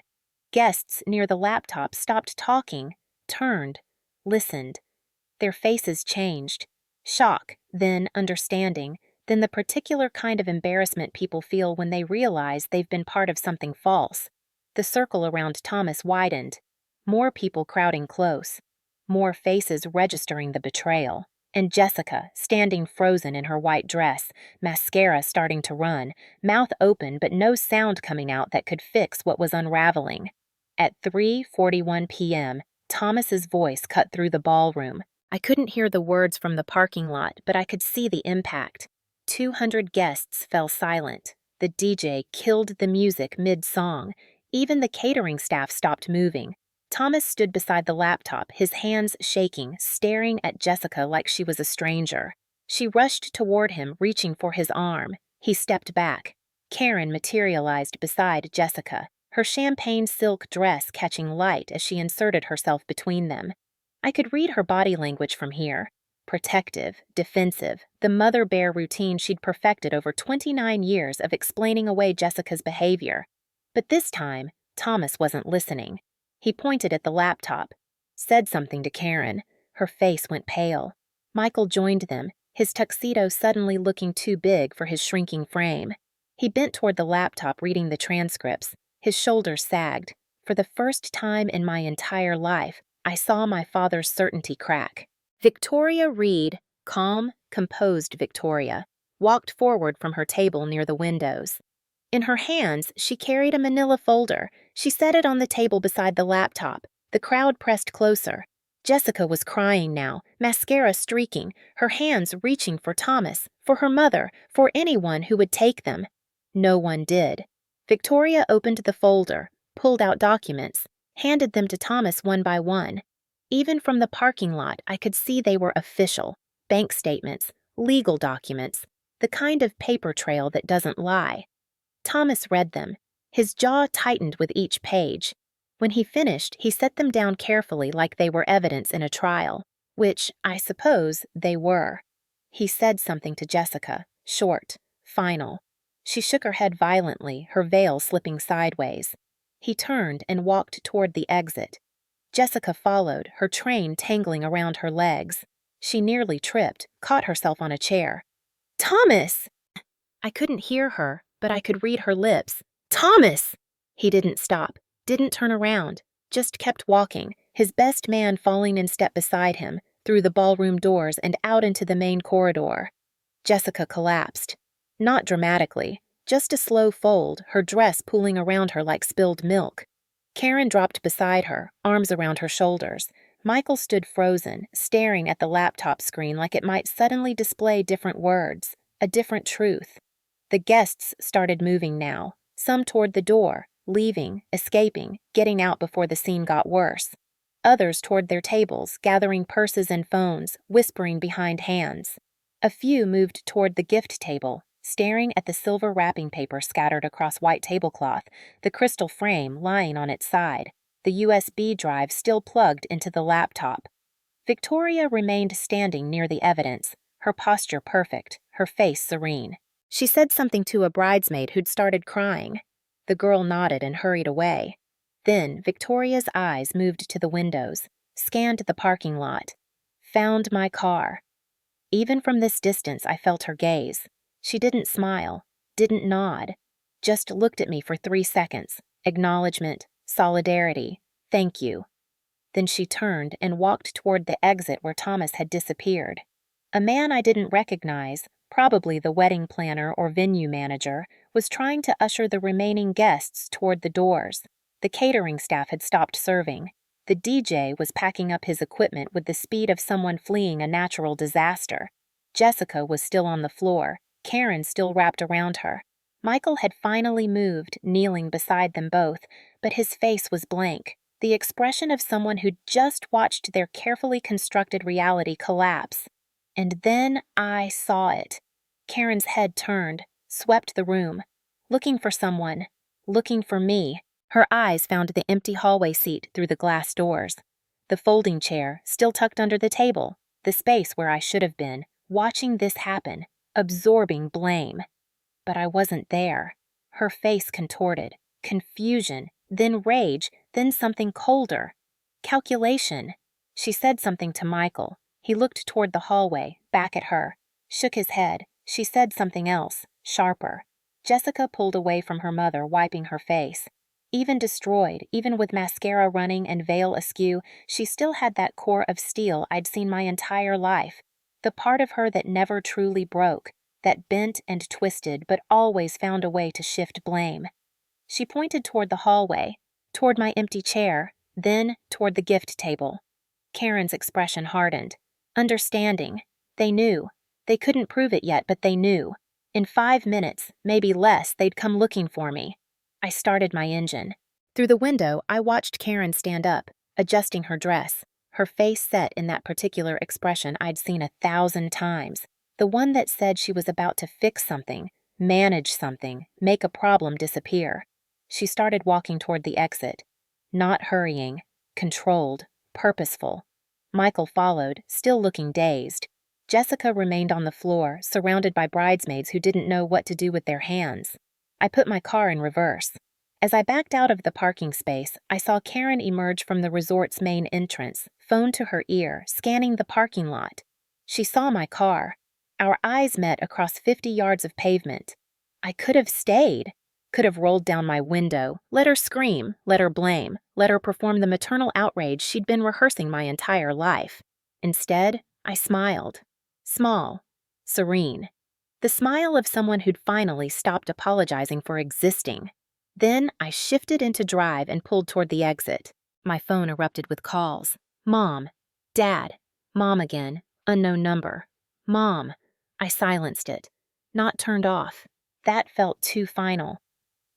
Guests near the laptop stopped talking, turned, listened. Their faces changed. Shock, then understanding, then the particular kind of embarrassment people feel when they realize they've been part of something false. The circle around Thomas widened. More people crowding close. More faces registering the betrayal. And Jessica, standing frozen in her white dress, mascara starting to run, mouth open but no sound coming out that could fix what was unraveling. At 3:41 p.m., Thomas's voice cut through the ballroom. I couldn't hear the words from the parking lot, but I could see the impact. 200 guests fell silent. The DJ killed the music mid-song. Even the catering staff stopped moving. Thomas stood beside the laptop, his hands shaking, staring at Jessica like she was a stranger. She rushed toward him, reaching for his arm. He stepped back. Karen materialized beside Jessica, her champagne silk dress catching light as she inserted herself between them. I could read her body language from here. Protective, defensive, the mother bear routine she'd perfected over 29 years of explaining away Jessica's behavior. But this time, Thomas wasn't listening. He pointed at the laptop, said something to Karen. Her face went pale. Michael joined them, his tuxedo suddenly looking too big for his shrinking frame. He bent toward the laptop reading the transcripts. His shoulders sagged. For the first time in my entire life, I saw my father's certainty crack. Victoria Reed, calm, composed Victoria, walked forward from her table near the windows. In her hands, she carried a manila folder. She set it on the table beside the laptop. The crowd pressed closer. Jessica was crying now, mascara streaking, her hands reaching for Thomas, for her mother, for anyone who would take them. No one did. Victoria opened the folder, pulled out documents, handed them to Thomas one by one. Even from the parking lot, I could see they were official, bank statements, legal documents, the kind of paper trail that doesn't lie. Thomas read them. His jaw tightened with each page. When he finished, he set them down carefully like they were evidence in a trial, which, I suppose, they were. He said something to Jessica, short, final. She shook her head violently, her veil slipping sideways. He turned and walked toward the exit. Jessica followed, her train tangling around her legs. She nearly tripped, caught herself on a chair. "Thomas!" I couldn't hear her, but I could read her lips. "Thomas!" He didn't stop, didn't turn around, just kept walking, his best man falling in step beside him, through the ballroom doors and out into the main corridor. Jessica collapsed. Not dramatically, just a slow fold, her dress pooling around her like spilled milk. Karen dropped beside her, arms around her shoulders. Michael stood frozen, staring at the laptop screen like it might suddenly display different words, a different truth. The guests started moving now, some toward the door, leaving, escaping, getting out before the scene got worse. Others toward their tables, gathering purses and phones, whispering behind hands. A few moved toward the gift table, staring at the silver wrapping paper scattered across white tablecloth, the crystal frame lying on its side, the USB drive still plugged into the laptop. Victoria remained standing near the evidence, her posture perfect, her face serene. She said something to a bridesmaid who'd started crying. The girl nodded and hurried away. Then Victoria's eyes moved to the windows, scanned the parking lot, found my car. Even from this distance, I felt her gaze. She didn't smile, didn't nod, just looked at me for 3 seconds. Acknowledgement, solidarity, thank you. Then she turned and walked toward the exit where Thomas had disappeared. A man I didn't recognize, probably the wedding planner or venue manager, was trying to usher the remaining guests toward the doors. The catering staff had stopped serving. The DJ was packing up his equipment with the speed of someone fleeing a natural disaster. Jessica was still on the floor, Karen still wrapped around her. Michael had finally moved, kneeling beside them both, but his face was blank, the expression of someone who'd just watched their carefully constructed reality collapse. And then I saw it. Karen's head turned, swept the room, looking for someone, looking for me. Her eyes found the empty hallway seat through the glass doors, the folding chair still tucked under the table, the space where I should have been, watching this happen, absorbing blame. But I wasn't there. Her face contorted, confusion, then rage, then something colder. Calculation. She said something to Michael. He looked toward the hallway, back at her, shook his head. She said something else, sharper. Jessica pulled away from her mother, wiping her face. Even destroyed, even with mascara running and veil askew, she still had that core of steel I'd seen my entire life, the part of her that never truly broke, that bent and twisted but always found a way to shift blame. She pointed toward the hallway, toward my empty chair, then toward the gift table. Karen's expression hardened. Understanding. They knew. They couldn't prove it yet, but they knew. In 5 minutes, maybe less, they'd come looking for me. I started my engine. Through the window, I watched Karen stand up, adjusting her dress, her face set in that particular expression I'd seen 1,000 times, the one that said she was about to fix something, manage something, make a problem disappear. She started walking toward the exit, not hurrying, controlled, purposeful. Michael followed, still looking dazed. Jessica remained on the floor, surrounded by bridesmaids who didn't know what to do with their hands. I put my car in reverse. As I backed out of the parking space, I saw Karen emerge from the resort's main entrance, phone to her ear, scanning the parking lot. She saw my car. Our eyes met across 50 yards of pavement. I could have stayed, could have rolled down my window, let her scream, let her blame, let her perform the maternal outrage she'd been rehearsing my entire life. Instead, I smiled. Small, serene. The smile of someone who'd finally stopped apologizing for existing. Then I shifted into drive and pulled toward the exit. My phone erupted with calls. Mom. Dad. Mom again. Unknown number. Mom. I silenced it. Not turned off. That felt too final.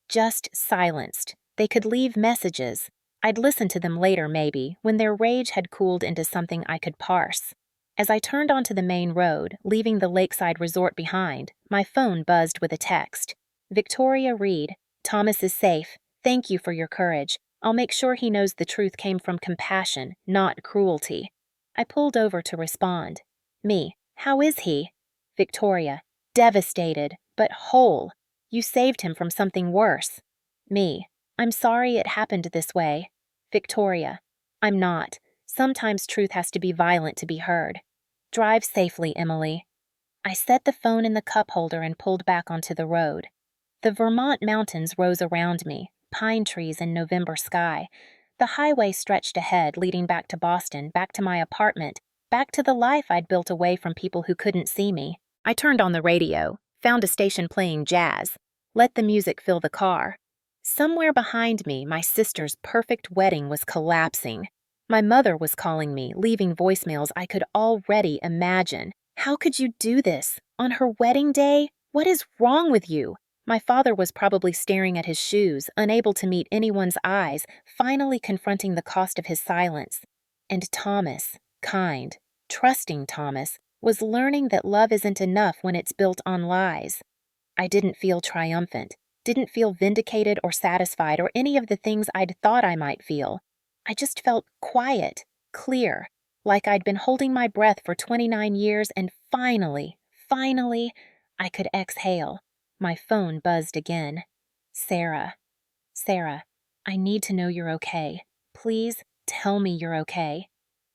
Just silenced. They could leave messages. I'd listen to them later, maybe, when their rage had cooled into something I could parse. As I turned onto the main road, leaving the lakeside resort behind, my phone buzzed with a text. Victoria Reed. Thomas is safe. Thank you for your courage. I'll make sure he knows the truth came from compassion, not cruelty. I pulled over to respond. Me. How is he? Victoria. Devastated, but whole. You saved him from something worse. Me. I'm sorry it happened this way. Victoria. I'm not. Sometimes truth has to be violent to be heard. Drive safely, Emily. I set the phone in the cup holder and pulled back onto the road. The Vermont mountains rose around me, pine trees in November sky. The highway stretched ahead, leading back to Boston, back to my apartment, back to the life I'd built away from people who couldn't see me. I turned on the radio, found a station playing jazz, let the music fill the car. Somewhere behind me, my sister's perfect wedding was collapsing. My mother was calling me, leaving voicemails I could already imagine. How could you do this? On her wedding day? What is wrong with you? My father was probably staring at his shoes, unable to meet anyone's eyes, finally confronting the cost of his silence. And Thomas, kind, trusting Thomas, was learning that love isn't enough when it's built on lies. I didn't feel triumphant, didn't feel vindicated or satisfied or any of the things I'd thought I might feel. I just felt quiet, clear, like I'd been holding my breath for 29 years and finally, I could exhale. My phone buzzed again. Sarah. Sarah, I need to know you're okay. Please tell me you're okay.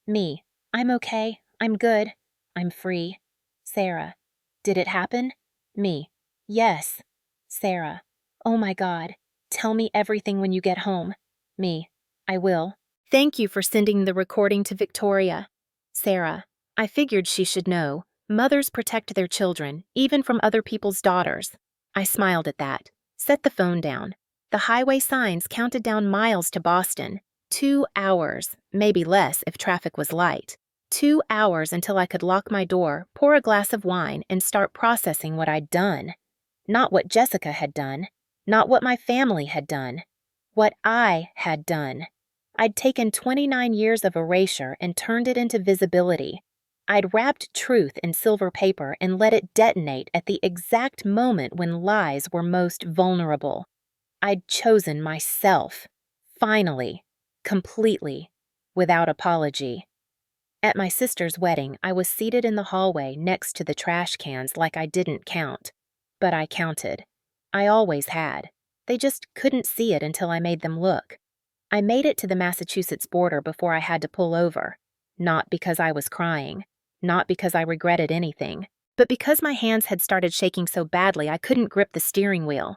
Me. I'm okay. I'm good. I'm free. Sarah. Did it happen? Me. Yes. Sarah. Oh my God. Tell me everything when you get home. Me. I will. Thank you for sending the recording to Victoria. Sarah. I figured she should know. Mothers protect their children, even from other people's daughters. I smiled at that. Set the phone down. The highway signs counted down miles to Boston. 2 hours, maybe less if traffic was light. 2 hours until I could lock my door, pour a glass of wine, and start processing what I'd done. Not what Jessica had done. Not what my family had done. What I had done. I'd taken 29 years of erasure and turned it into visibility. I'd wrapped truth in silver paper and let it detonate at the exact moment when lies were most vulnerable. I'd chosen myself. Finally. Completely. Without apology. At my sister's wedding, I was seated in the hallway next to the trash cans like I didn't count. But I counted. I always had. They just couldn't see it until I made them look. I made it to the Massachusetts border before I had to pull over. Not because I was crying. Not because I regretted anything. But because my hands had started shaking so badly I couldn't grip the steering wheel.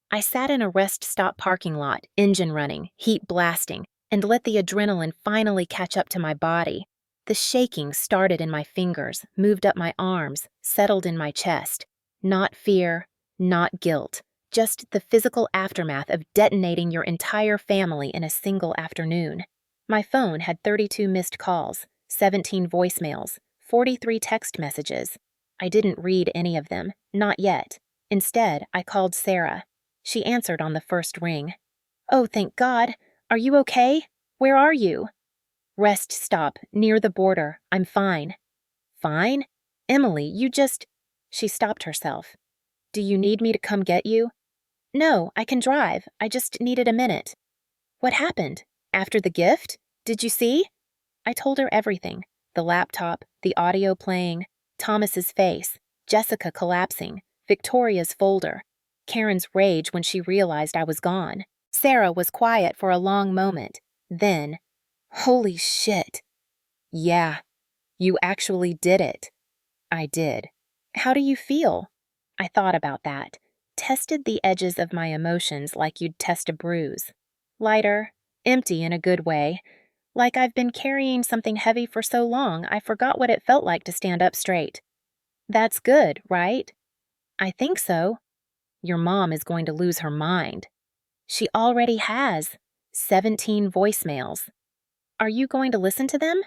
I sat in a rest stop parking lot, engine running, heat blasting, and let the adrenaline finally catch up to my body. The shaking started in my fingers, moved up my arms, settled in my chest. Not fear, not guilt, just the physical aftermath of detonating your entire family in a single afternoon. My phone had 32 missed calls, 17 voicemails, 43 text messages. I didn't read any of them, not yet. Instead, I called Sarah. She answered on the first ring. Oh, thank God. Are you okay? Where are you? Rest stop, near the border. I'm fine. Fine? Emily, you just... She stopped herself. Do you need me to come get you? No, I can drive. I just needed a minute. What happened? After the gift? Did you see? I told her everything. The laptop, the audio playing, Thomas's face, Jessica collapsing, Victoria's folder, Karen's rage when she realized I was gone. Sarah was quiet for a long moment. Then, holy shit. Yeah, you actually did it. I did. How do you feel? I thought about that. Tested the edges of my emotions like you'd test a bruise. Lighter, empty in a good way. Like I've been carrying something heavy for so long I forgot what it felt like to stand up straight. That's good, right? I think so. Your mom is going to lose her mind. She already has. 17 voicemails. Are you going to listen to them?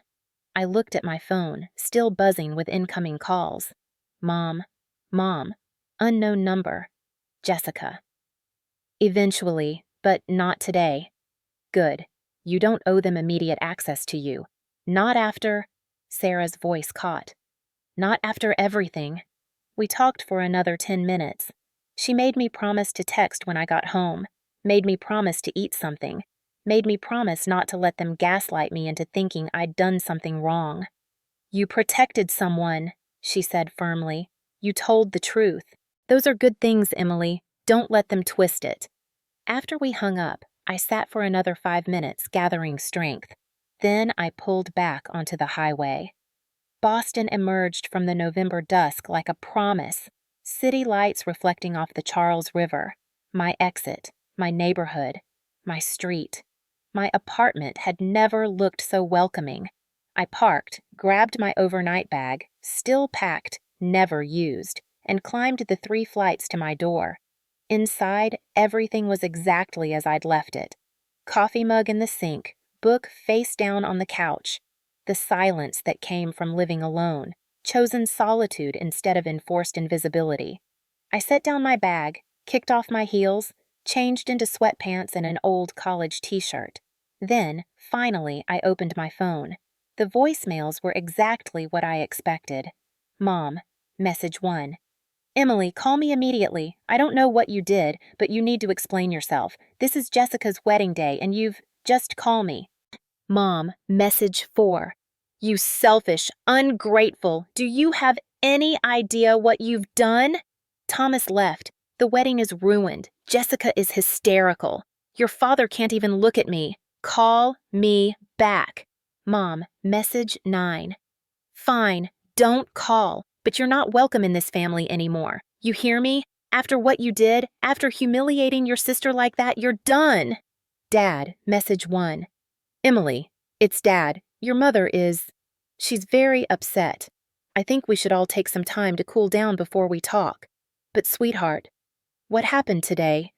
I looked at my phone, still buzzing with incoming calls. Mom. Unknown number. Jessica. Eventually, but not today. Good. You don't owe them immediate access to you. Not after... Sarah's voice caught. Not after everything. We talked for another 10 minutes. She made me promise to text when I got home, made me promise to eat something, made me promise not to let them gaslight me into thinking I'd done something wrong. You protected someone, she said firmly. You told the truth. Those are good things, Emily. Don't let them twist it. After we hung up, I sat for another 5 minutes, gathering strength. Then I pulled back onto the highway. Boston emerged from the November dusk like a promise, city lights reflecting off the Charles River, my exit, my neighborhood, my street. My apartment had never looked so welcoming. I parked, grabbed my overnight bag, still packed, never used, and climbed the 3 flights to my door. Inside, everything was exactly as I'd left it. Coffee mug in the sink, book face down on the couch. The silence that came from living alone, chosen solitude instead of enforced invisibility. I set down my bag, kicked off my heels, changed into sweatpants and an old college t-shirt. Then, finally, I opened my phone. The voicemails were exactly what I expected. Mom, message 1. Emily, call me immediately. I don't know what you did, but you need to explain yourself. This is Jessica's wedding day, and just call me. Mom, message 4. You selfish, ungrateful. Do you have any idea what you've done? Thomas left. The wedding is ruined. Jessica is hysterical. Your father can't even look at me. Call me back. Mom, message 9. Fine, don't call, but you're not welcome in this family anymore. You hear me? After what you did, after humiliating your sister like that, you're done. Dad, message 1. Emily, it's Dad. Your mother she's very upset. I think we should all take some time to cool down before we talk. But sweetheart, what happened today?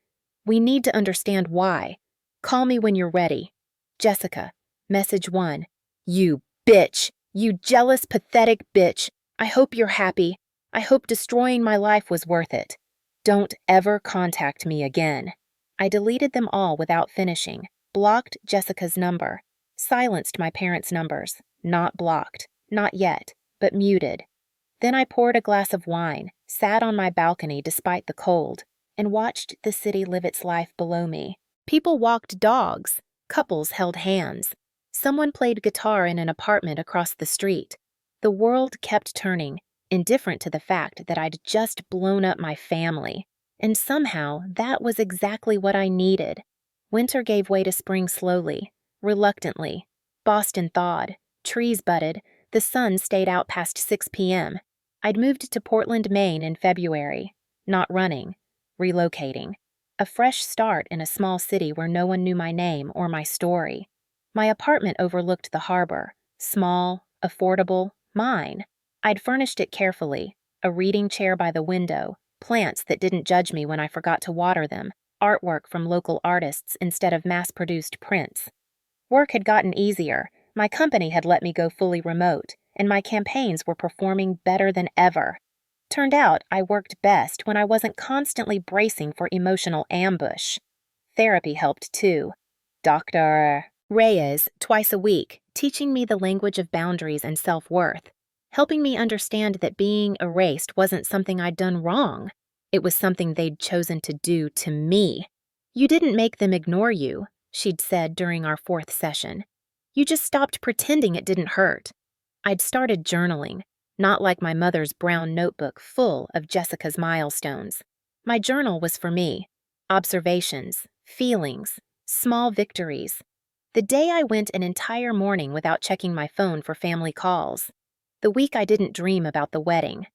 We need to understand why. Call me when you're ready. Jessica, message 1. You bitch. You jealous, pathetic bitch. I hope you're happy. I hope destroying my life was worth it. Don't ever contact me again. I deleted them all without finishing, blocked Jessica's number, silenced my parents' numbers, not blocked, not yet, but muted. Then I poured a glass of wine, sat on my balcony despite the cold, and watched the city live its life below me. People walked dogs, couples held hands. Someone played guitar in an apartment across the street. The world kept turning, indifferent to the fact that I'd just blown up my family. And somehow, that was exactly what I needed. Winter gave way to spring slowly, reluctantly. Boston thawed, trees budded, the sun stayed out past 6 p.m. I'd moved to Portland, Maine in February. Not running, relocating. A fresh start in a small city where no one knew my name or my story. My apartment overlooked the harbor, small, affordable, mine. I'd furnished it carefully, a reading chair by the window, plants that didn't judge me when I forgot to water them, artwork from local artists instead of mass-produced prints. Work had gotten easier, my company had let me go fully remote, and my campaigns were performing better than ever. Turned out I worked best when I wasn't constantly bracing for emotional ambush. Therapy helped too. Dr. Reyes, twice a week, teaching me the language of boundaries and self-worth, helping me understand that being erased wasn't something I'd done wrong. It was something they'd chosen to do to me. You didn't make them ignore you, she'd said during our 4th session. You just stopped pretending it didn't hurt. I'd started journaling, not like my mother's brown notebook full of Jessica's milestones. My journal was for me. Observations, feelings, small victories. The day I went an entire morning without checking my phone for family calls. The week I didn't dream about the wedding.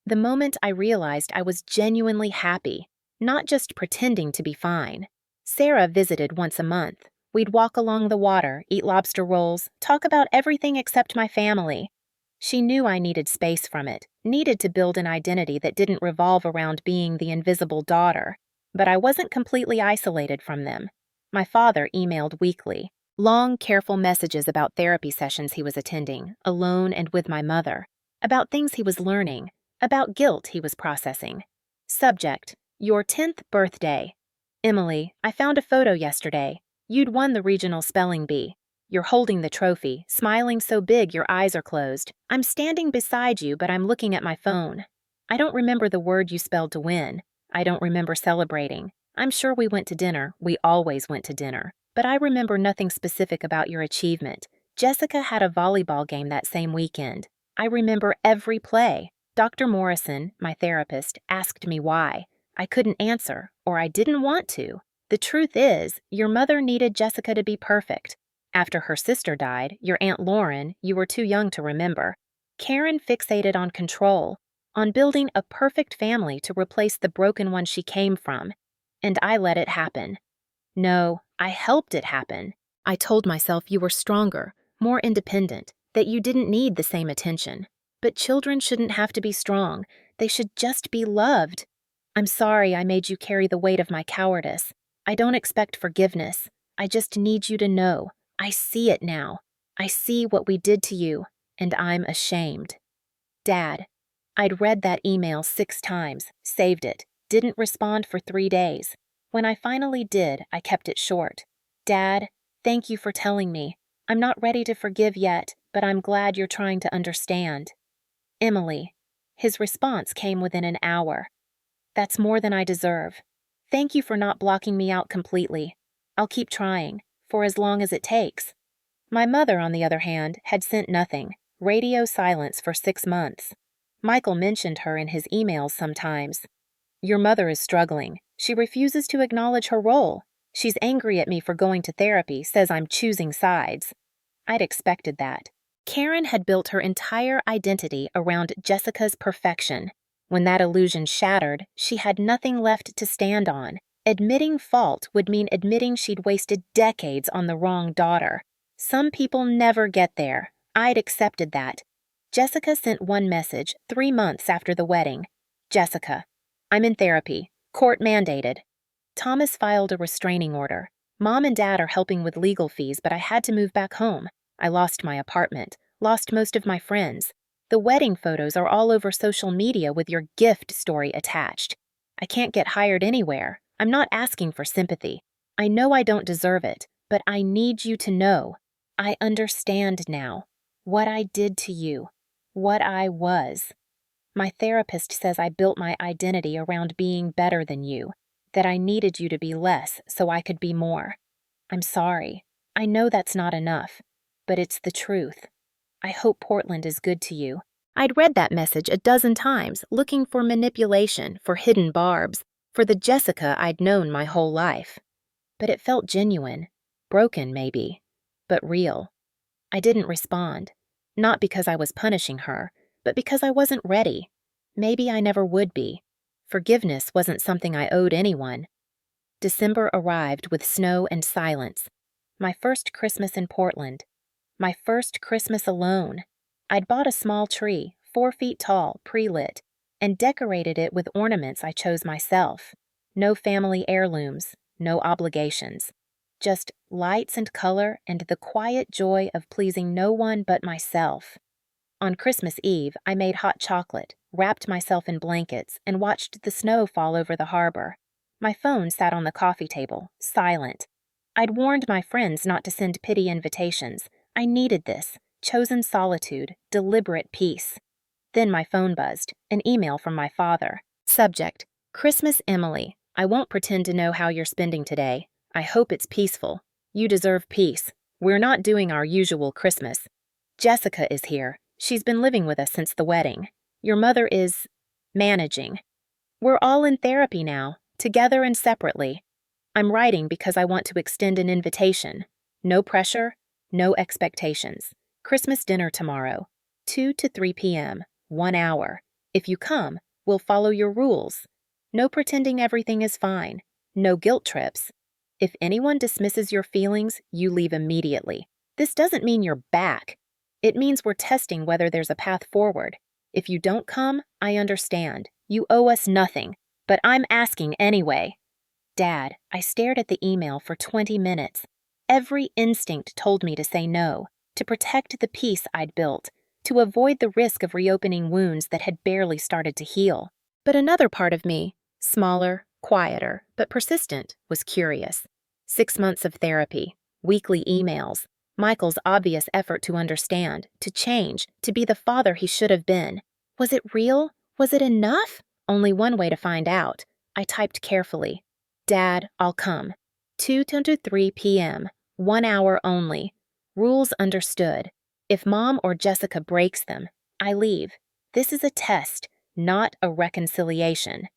The moment I realized I was genuinely happy, not just pretending to be fine. Sarah visited once a month. We'd walk along the water, eat lobster rolls, talk about everything except my family. She knew I needed space from it, needed to build an identity that didn't revolve around being the invisible daughter. But I wasn't completely isolated from them. My father emailed weekly. Long, careful messages about therapy sessions he was attending, alone and with my mother, about things he was learning, about guilt he was processing. Subject, your 10th birthday. Emily, I found a photo yesterday. You'd won the regional spelling bee. You're holding the trophy, smiling so big your eyes are closed. I'm standing beside you, but I'm looking at my phone. I don't remember the word you spelled to win. I don't remember celebrating. I'm sure we went to dinner. We always went to dinner. But I remember nothing specific about your achievement. Jessica had a volleyball game that same weekend. I remember every play. Dr. Morrison, my therapist, asked me why. I couldn't answer, or I didn't want to. The truth is, your mother needed Jessica to be perfect. After her sister died, your Aunt Lauren, you were too young to remember. Karen fixated on control, on building a perfect family to replace the broken one she came from, and I let it happen. No, I helped it happen. I told myself you were stronger, more independent, that you didn't need the same attention. But children shouldn't have to be strong. They should just be loved. I'm sorry I made you carry the weight of my cowardice. I don't expect forgiveness. I just need you to know. I see it now. I see what we did to you, and I'm ashamed. Dad, I'd read that email 6 times, saved it, didn't respond for 3 days. When I finally did, I kept it short. Dad, thank you for telling me. I'm not ready to forgive yet, but I'm glad you're trying to understand. Emily. His response came within an hour. That's more than I deserve. Thank you for not blocking me out completely. I'll keep trying, for as long as it takes. My mother, on the other hand, had sent nothing, radio silence for 6 months. Michael mentioned her in his emails sometimes. Your mother is struggling. She refuses to acknowledge her role. She's angry at me for going to therapy, says I'm choosing sides. I'd expected that. Karen had built her entire identity around Jessica's perfection. When that illusion shattered, she had nothing left to stand on. Admitting fault would mean admitting she'd wasted decades on the wrong daughter. Some people never get there. I'd accepted that. Jessica sent one message 3 months after the wedding. Jessica, I'm in therapy. Court mandated. Thomas filed a restraining order. Mom and Dad are helping with legal fees, but I had to move back home. I lost my apartment, lost most of my friends. The wedding photos are all over social media with your gift story attached. I can't get hired anywhere. I'm not asking for sympathy. I know I don't deserve it, but I need you to know. I understand now. What I did to you. What I was. My therapist says I built my identity around being better than you, that I needed you to be less so I could be more. I'm sorry. I know that's not enough, but it's the truth. I hope Portland is good to you. I'd read that message a dozen times, looking for manipulation, for hidden barbs, for the Jessica I'd known my whole life. But it felt genuine, broken maybe, but real. I didn't respond, not because I was punishing her, but because I wasn't ready. Maybe I never would be. Forgiveness wasn't something I owed anyone. December arrived with snow and silence. My first Christmas in Portland. My first Christmas alone. I'd bought a small tree, 4 feet tall, pre-lit, and decorated it with ornaments I chose myself. No family heirlooms, no obligations. Just lights and color and the quiet joy of pleasing no one but myself. On Christmas Eve, I made hot chocolate, wrapped myself in blankets, and watched the snow fall over the harbor. My phone sat on the coffee table, silent. I'd warned my friends not to send pity invitations. I needed this, chosen solitude, deliberate peace. Then my phone buzzed, an email from my father. Subject: Christmas Emily. I won't pretend to know how you're spending today. I hope it's peaceful. You deserve peace. We're not doing our usual Christmas. Jessica is here. She's been living with us since the wedding. Your mother is managing. We're all in therapy now, together and separately. I'm writing because I want to extend an invitation. No pressure, no expectations. Christmas dinner tomorrow, 2 to 3 p.m., 1 hour. If you come, we'll follow your rules. No pretending everything is fine. No guilt trips. If anyone dismisses your feelings, you leave immediately. This doesn't mean you're back. It means we're testing whether there's a path forward. If you don't come, I understand. You owe us nothing, but I'm asking anyway. Dad, I stared at the email for 20 minutes. Every instinct told me to say no, to protect the peace I'd built, to avoid the risk of reopening wounds that had barely started to heal. But another part of me, smaller, quieter, but persistent, was curious. 6 months of therapy, weekly emails, Michael's obvious effort to understand, to change, to be the father he should have been. Was it real? Was it enough? Only one way to find out. I typed carefully. Dad, I'll come. 2 to 3 p.m., 1 hour only. Rules understood. If Mom or Jessica breaks them, I leave. This is a test, not a reconciliation.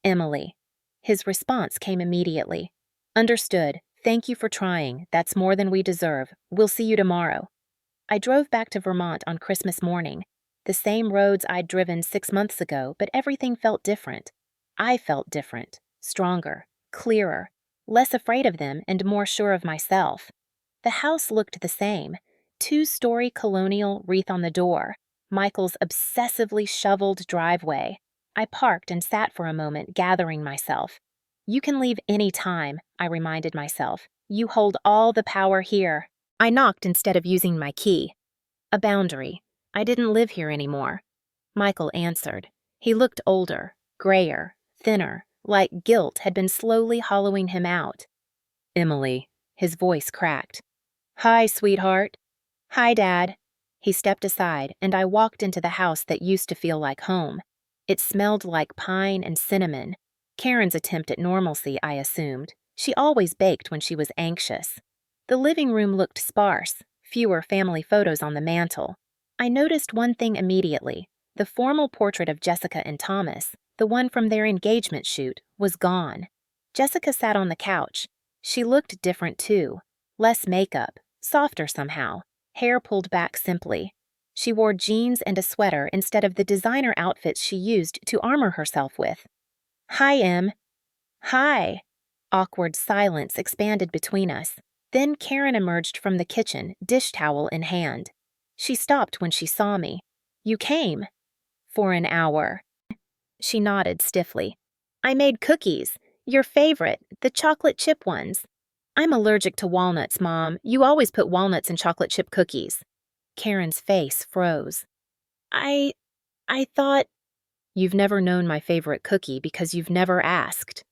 Emily. His response came immediately. Understood. Thank you for trying. That's more than we deserve. We'll see you tomorrow. I drove back to Vermont on Christmas morning. The same roads I'd driven 6 months ago, but everything felt different. I felt different, stronger, clearer, less afraid of them, and more sure of myself. The house looked the same. Two-story colonial wreath on the door, Michael's obsessively shoveled driveway. I parked and sat for a moment, gathering myself. You can leave any time, I reminded myself. You hold all the power here. I knocked instead of using my key. A boundary. I didn't live here anymore. Michael answered. He looked older, grayer, thinner, like guilt had been slowly hollowing him out. Emily. His voice cracked. Hi, sweetheart. Hi, Dad. He stepped aside, and I walked into the house that used to feel like home. It smelled like pine and cinnamon. Karen's attempt at normalcy, I assumed. She always baked when she was anxious. The living room looked sparse, fewer family photos on the mantel. I noticed one thing immediately. The formal portrait of Jessica and Thomas, the one from their engagement shoot, was gone. Jessica sat on the couch. She looked different too. Less makeup, softer somehow, hair pulled back simply. She wore jeans and a sweater instead of the designer outfits she used to armor herself with. Hi, Em. Hi. Awkward silence expanded between us. Then Karen emerged from the kitchen, dish towel in hand. She stopped when she saw me. You came. For an hour. She nodded stiffly. I made cookies. Your favorite, the chocolate chip ones. I'm allergic to walnuts, Mom. You always put walnuts in chocolate chip cookies. Karen's face froze. I thought... You've never known my favorite cookie because you've never asked.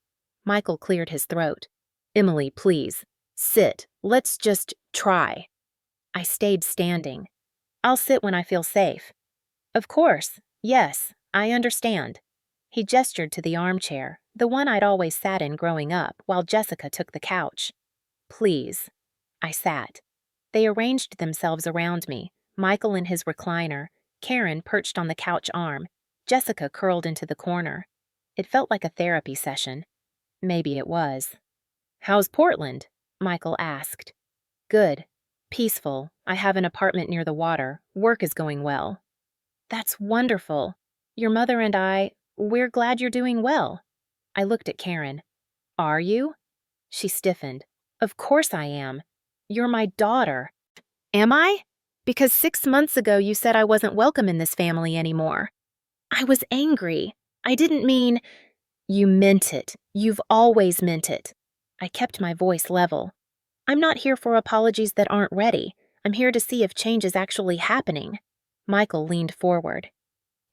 Michael cleared his throat. Emily, please. Sit. Let's just try. I stayed standing. I'll sit when I feel safe. Of course. Yes, I understand. He gestured to the armchair, the one I'd always sat in growing up, while Jessica took the couch. Please. I sat. They arranged themselves around me, Michael in his recliner, Karen perched on the couch arm, Jessica curled into the corner. It felt like a therapy session. Maybe it was. How's Portland? Michael asked. Good. Peaceful. I have an apartment near the water. Work is going well. That's wonderful. Your mother and we're glad you're doing well. I looked at Karen. Are you? She stiffened. Of course I am. You're my daughter. Am I? Because 6 months ago you said I wasn't welcome in this family anymore. I was angry. I didn't mean... You meant it. You've always meant it. I kept my voice level. I'm not here for apologies that aren't ready. I'm here to see if change is actually happening. Michael leaned forward.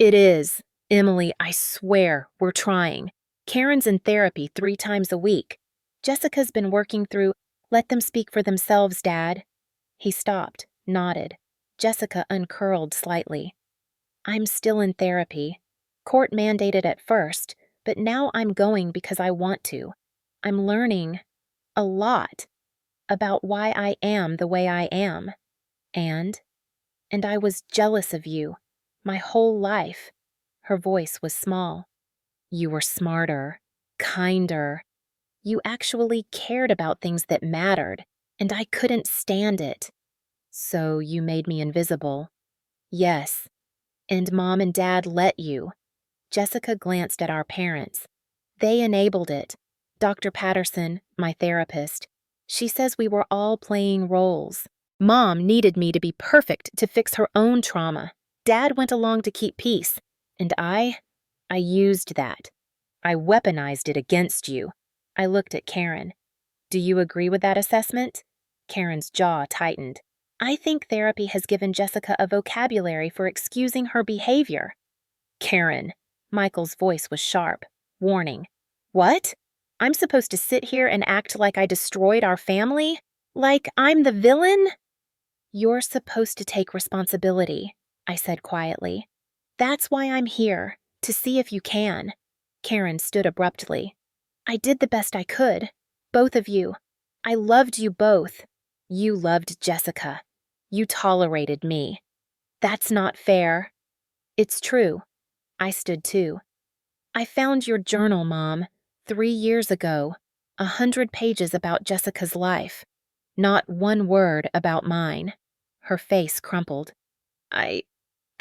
It is. Emily, I swear, we're trying. Karen's in therapy 3 times a week. Jessica's been working through... Let them speak for themselves, Dad. He stopped, nodded. Jessica uncurled slightly. I'm still in therapy. Court mandated at first, but now I'm going because I want to. I'm learning a lot about why I am the way I am. And I was jealous of you my whole life. Her voice was small. You were smarter, kinder. You actually cared about things that mattered, and I couldn't stand it. So you made me invisible. Yes. And Mom and Dad let you. Jessica glanced at our parents. They enabled it. Dr. Patterson, my therapist, she says we were all playing roles. Mom needed me to be perfect to fix her own trauma. Dad went along to keep peace. And I used that. I weaponized it against you. I looked at Karen. Do you agree with that assessment? Karen's jaw tightened. I think therapy has given Jessica a vocabulary for excusing her behavior. Karen. Michael's voice was sharp, warning. What? I'm supposed to sit here and act like I destroyed our family? Like I'm the villain? You're supposed to take responsibility, I said quietly. That's why I'm here, to see if you can. Karen stood abruptly. I did the best I could. Both of you. I loved you both. You loved Jessica. You tolerated me. That's not fair. It's true. I stood too. I found your journal, Mom, 3 years ago. 100 pages about Jessica's life. Not one word about mine. Her face crumpled.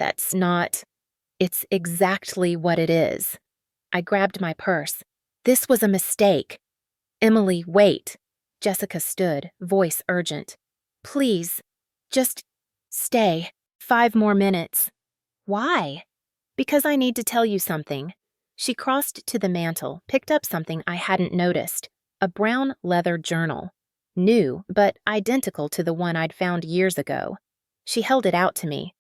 That's not. It's exactly what it is. I grabbed my purse. This was a mistake. Emily, wait. Jessica stood, voice urgent. Please, just stay. 5 more minutes. Why? Because I need to tell you something. She crossed to the mantel, picked up something I hadn't noticed. A brown leather journal. New, but identical to the one I'd found years ago. She held it out to me.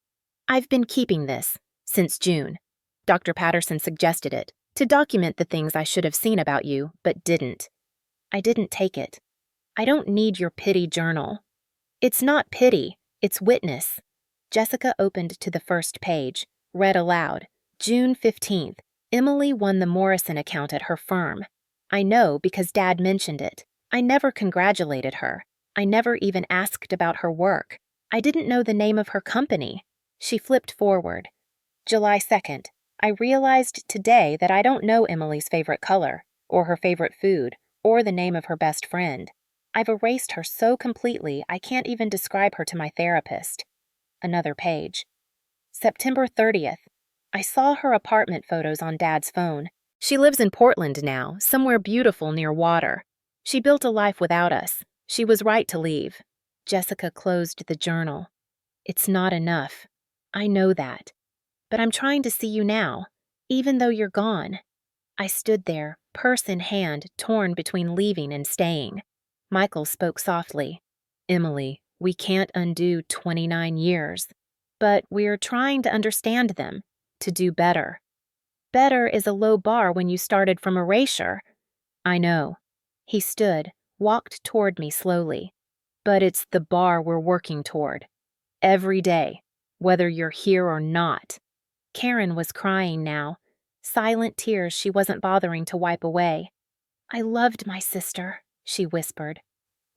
I've been keeping this since June. Dr. Patterson suggested it, to document the things I should have seen about you, but didn't. I didn't take it. I don't need your pity journal. It's not pity, it's witness. Jessica opened to the first page, read aloud. June 15th, Emily won the Morrison account at her firm. I know because Dad mentioned it. I never congratulated her. I never even asked about her work. I didn't know the name of her company. She flipped forward. July 2nd, I realized today that I don't know Emily's favorite color, or her favorite food, or the name of her best friend. I've erased her so completely I can't even describe her to my therapist. Another page. September 30th. I saw her apartment photos on Dad's phone. She lives in Portland now, somewhere beautiful near water. She built a life without us. She was right to leave. Jessica closed the journal. It's not enough. I know that. But I'm trying to see you now, even though you're gone. I stood there, purse in hand, torn between leaving and staying. Michael spoke softly. Emily, we can't undo 29 years. But we're trying to understand them, to do better. Better is a low bar when you started from erasure. I know. He stood, walked toward me slowly. But it's the bar we're working toward. Every day, whether you're here or not. Karen was crying now, silent tears she wasn't bothering to wipe away. I loved my sister, she whispered.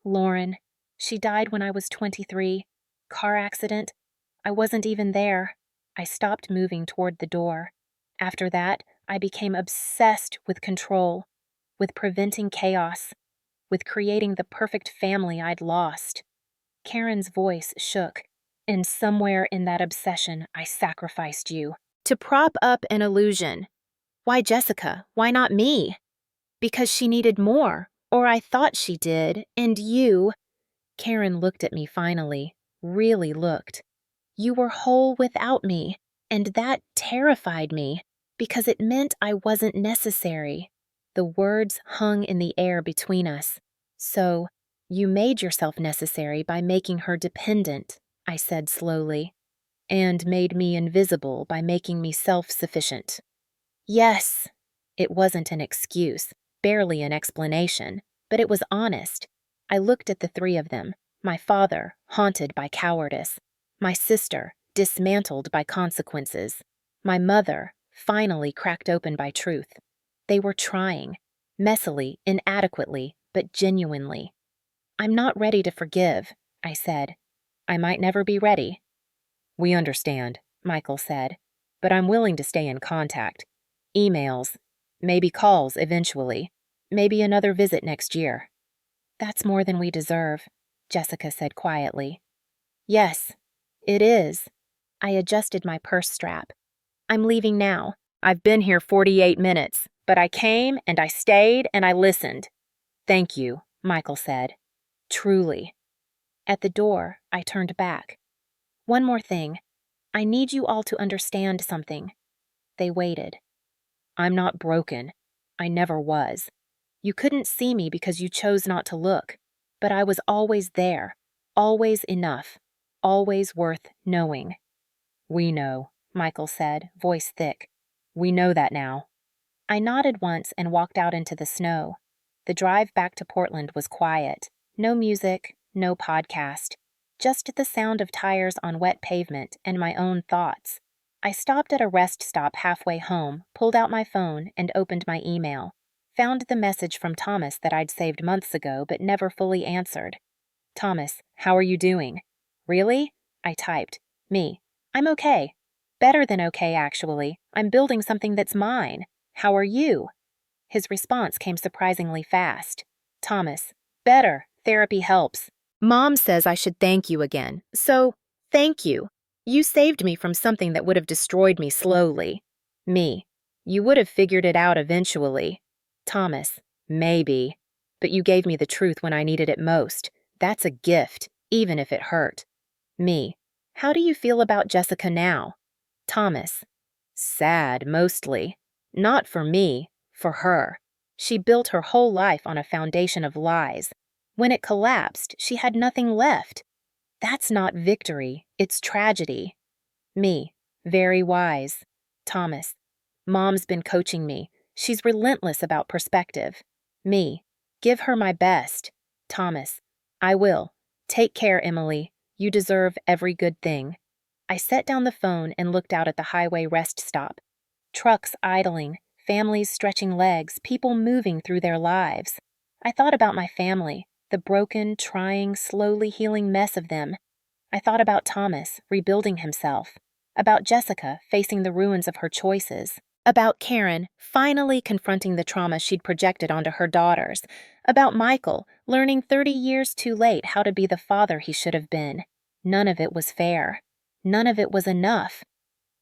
Lauren, she died when I was 23. Car accident. I wasn't even there. I stopped moving toward the door. After that, I became obsessed with control, with preventing chaos, with creating the perfect family I'd lost. Karen's voice shook, and somewhere in that obsession, I sacrificed you. To prop up an illusion. Why Jessica? Why not me? Because she needed more, or I thought she did, and you. Karen looked at me finally, really looked. You were whole without me, and that terrified me, because it meant I wasn't necessary. The words hung in the air between us. So, you made yourself necessary by making her dependent, I said slowly. And made me invisible by making me self-sufficient. Yes. It wasn't an excuse, barely an explanation, but it was honest. I looked at the three of them, my father, haunted by cowardice, my sister, dismantled by consequences, my mother, finally cracked open by truth. They were trying, messily, inadequately, but genuinely. I'm not ready to forgive, I said. I might never be ready. We understand, Michael said, but I'm willing to stay in contact. Emails, maybe calls eventually, maybe another visit next year. That's more than we deserve, Jessica said quietly. Yes, it is. I adjusted my purse strap. I'm leaving now. I've been here 48 minutes, but I came and I stayed and I listened. Thank you, Michael said. Truly. At the door, I turned back. One more thing. I need you all to understand something. They waited. I'm not broken. I never was. You couldn't see me because you chose not to look, but I was always there, always enough, always worth knowing. We know, Michael said, voice thick. We know that now. I nodded once and walked out into the snow. The drive back to Portland was quiet. No music, no podcast. Just the sound of tires on wet pavement and my own thoughts. I stopped at a rest stop halfway home, pulled out my phone, and opened my email. Found the message from Thomas that I'd saved months ago but never fully answered. Thomas, how are you doing? Really? I typed. Me. I'm okay. Better than okay, actually. I'm building something that's mine. How are you? His response came surprisingly fast. Thomas. Better. Therapy helps. Mom says I should thank you again, so thank you. You saved me from something that would have destroyed me slowly. Me. You would have figured it out eventually. Thomas. Maybe. But you gave me the truth when I needed it most. That's a gift, even if it hurt. Me. How do you feel about Jessica now? Thomas. Sad, mostly. Not for me, for her. She built her whole life on a foundation of lies. When it collapsed, she had nothing left. That's not victory, it's tragedy. Me. Very wise. Thomas. Mom's been coaching me. She's relentless about perspective. Me. Give her my best. Thomas. I will. Take care, Emily. You deserve every good thing. I set down the phone and looked out at the highway rest stop. Trucks idling, families stretching legs, people moving through their lives. I thought about my family, the broken, trying, slowly healing mess of them. I thought about Thomas, rebuilding himself. About Jessica, facing the ruins of her choices. About Karen, finally confronting the trauma she'd projected onto her daughters. About Michael, learning 30 years too late how to be the father he should have been. None of it was fair. None of it was enough.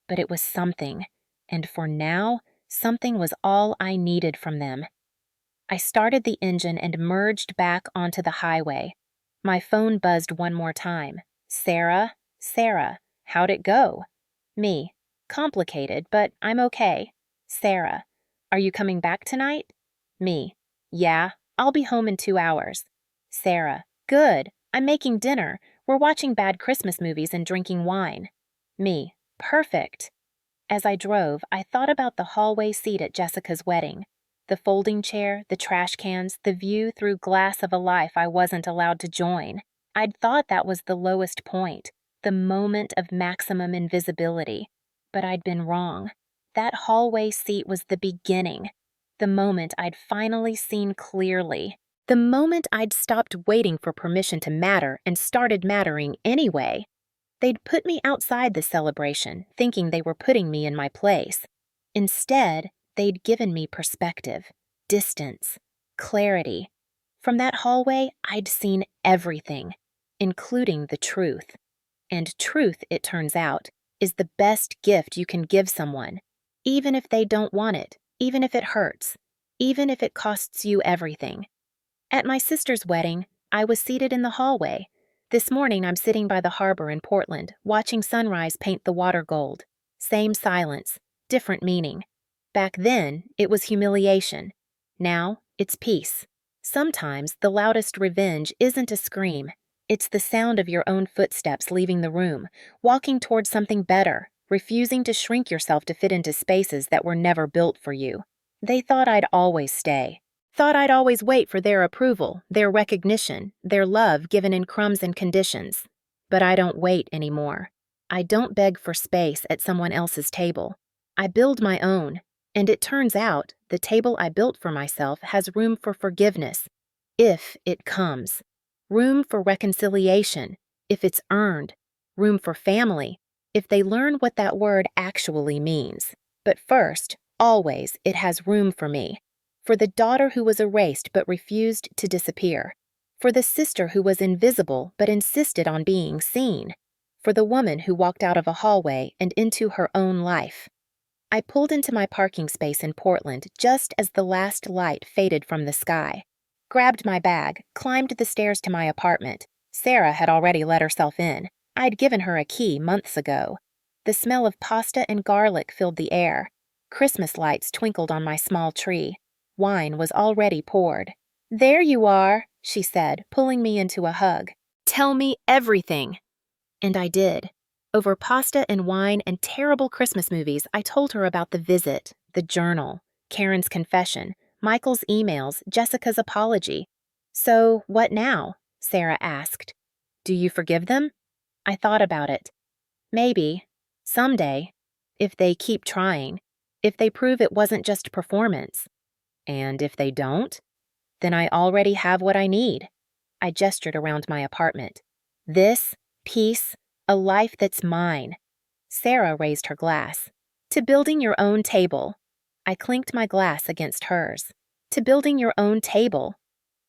But it was something. And for now, something was all I needed from them. I started the engine and merged back onto the highway. My phone buzzed one more time. Sarah, Sarah, how'd it go? Me. Complicated, but I'm okay. Sarah. Are you coming back tonight? Me. Yeah, I'll be home in 2 hours. Sarah. Good. I'm making dinner. We're watching bad Christmas movies and drinking wine. Me. Perfect. As I drove, I thought about the hallway seat at Jessica's wedding. The folding chair, the trash cans, the view through glass of a life I wasn't allowed to join. I'd thought that was the lowest point, the moment of maximum invisibility. But I'd been wrong. That hallway seat was the beginning. The moment I'd finally seen clearly. The moment I'd stopped waiting for permission to matter and started mattering anyway. They'd put me outside the celebration, thinking they were putting me in my place. Instead, they'd given me perspective, distance, clarity. From that hallway, I'd seen everything, including the truth. And truth, it turns out, is the best gift you can give someone, even if they don't want it, even if it hurts, even if it costs you everything. At my sister's wedding, I was seated in the hallway. This morning, I'm sitting by the harbor in Portland, watching sunrise paint the water gold. Same silence, different meaning. Back then, it was humiliation. Now, it's peace. Sometimes, the loudest revenge isn't a scream. It's the sound of your own footsteps leaving the room, walking towards something better, refusing to shrink yourself to fit into spaces that were never built for you. They thought I'd always stay. Thought I'd always wait for their approval, their recognition, their love given in crumbs and conditions. But I don't wait anymore. I don't beg for space at someone else's table. I build my own, and it turns out the table I built for myself has room for forgiveness, if it comes. Room for reconciliation, if it's earned. Room for family, if they learn what that word actually means. But first, always, it has room for me. For the daughter who was erased but refused to disappear. For the sister who was invisible but insisted on being seen. For the woman who walked out of a hallway and into her own life. I pulled into my parking space in Portland just as the last light faded from the sky. Grabbed my bag, climbed the stairs to my apartment. Sarah had already let herself in. I'd given her a key months ago. The smell of pasta and garlic filled the air. Christmas lights twinkled on my small tree. Wine was already poured. There you are, she said, pulling me into a hug. Tell me everything. And I did. Over pasta and wine and terrible Christmas movies, I told her about the visit, the journal, Karen's confession, Michael's emails, Jessica's apology. So, what now? Sarah asked. Do you forgive them? I thought about it. Maybe. Someday. If they keep trying. If they prove it wasn't just performance. And if they don't? Then I already have what I need. I gestured around my apartment. This, peace, a life that's mine. Sarah raised her glass. To building your own table. I clinked my glass against hers. To building your own table.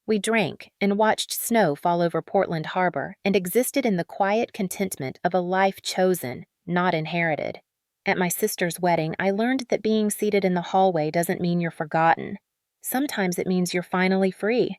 We drank and watched snow fall over Portland Harbor and existed in the quiet contentment of a life chosen, not inherited. At my sister's wedding, I learned that being seated in the hallway doesn't mean you're forgotten. Sometimes it means you're finally free.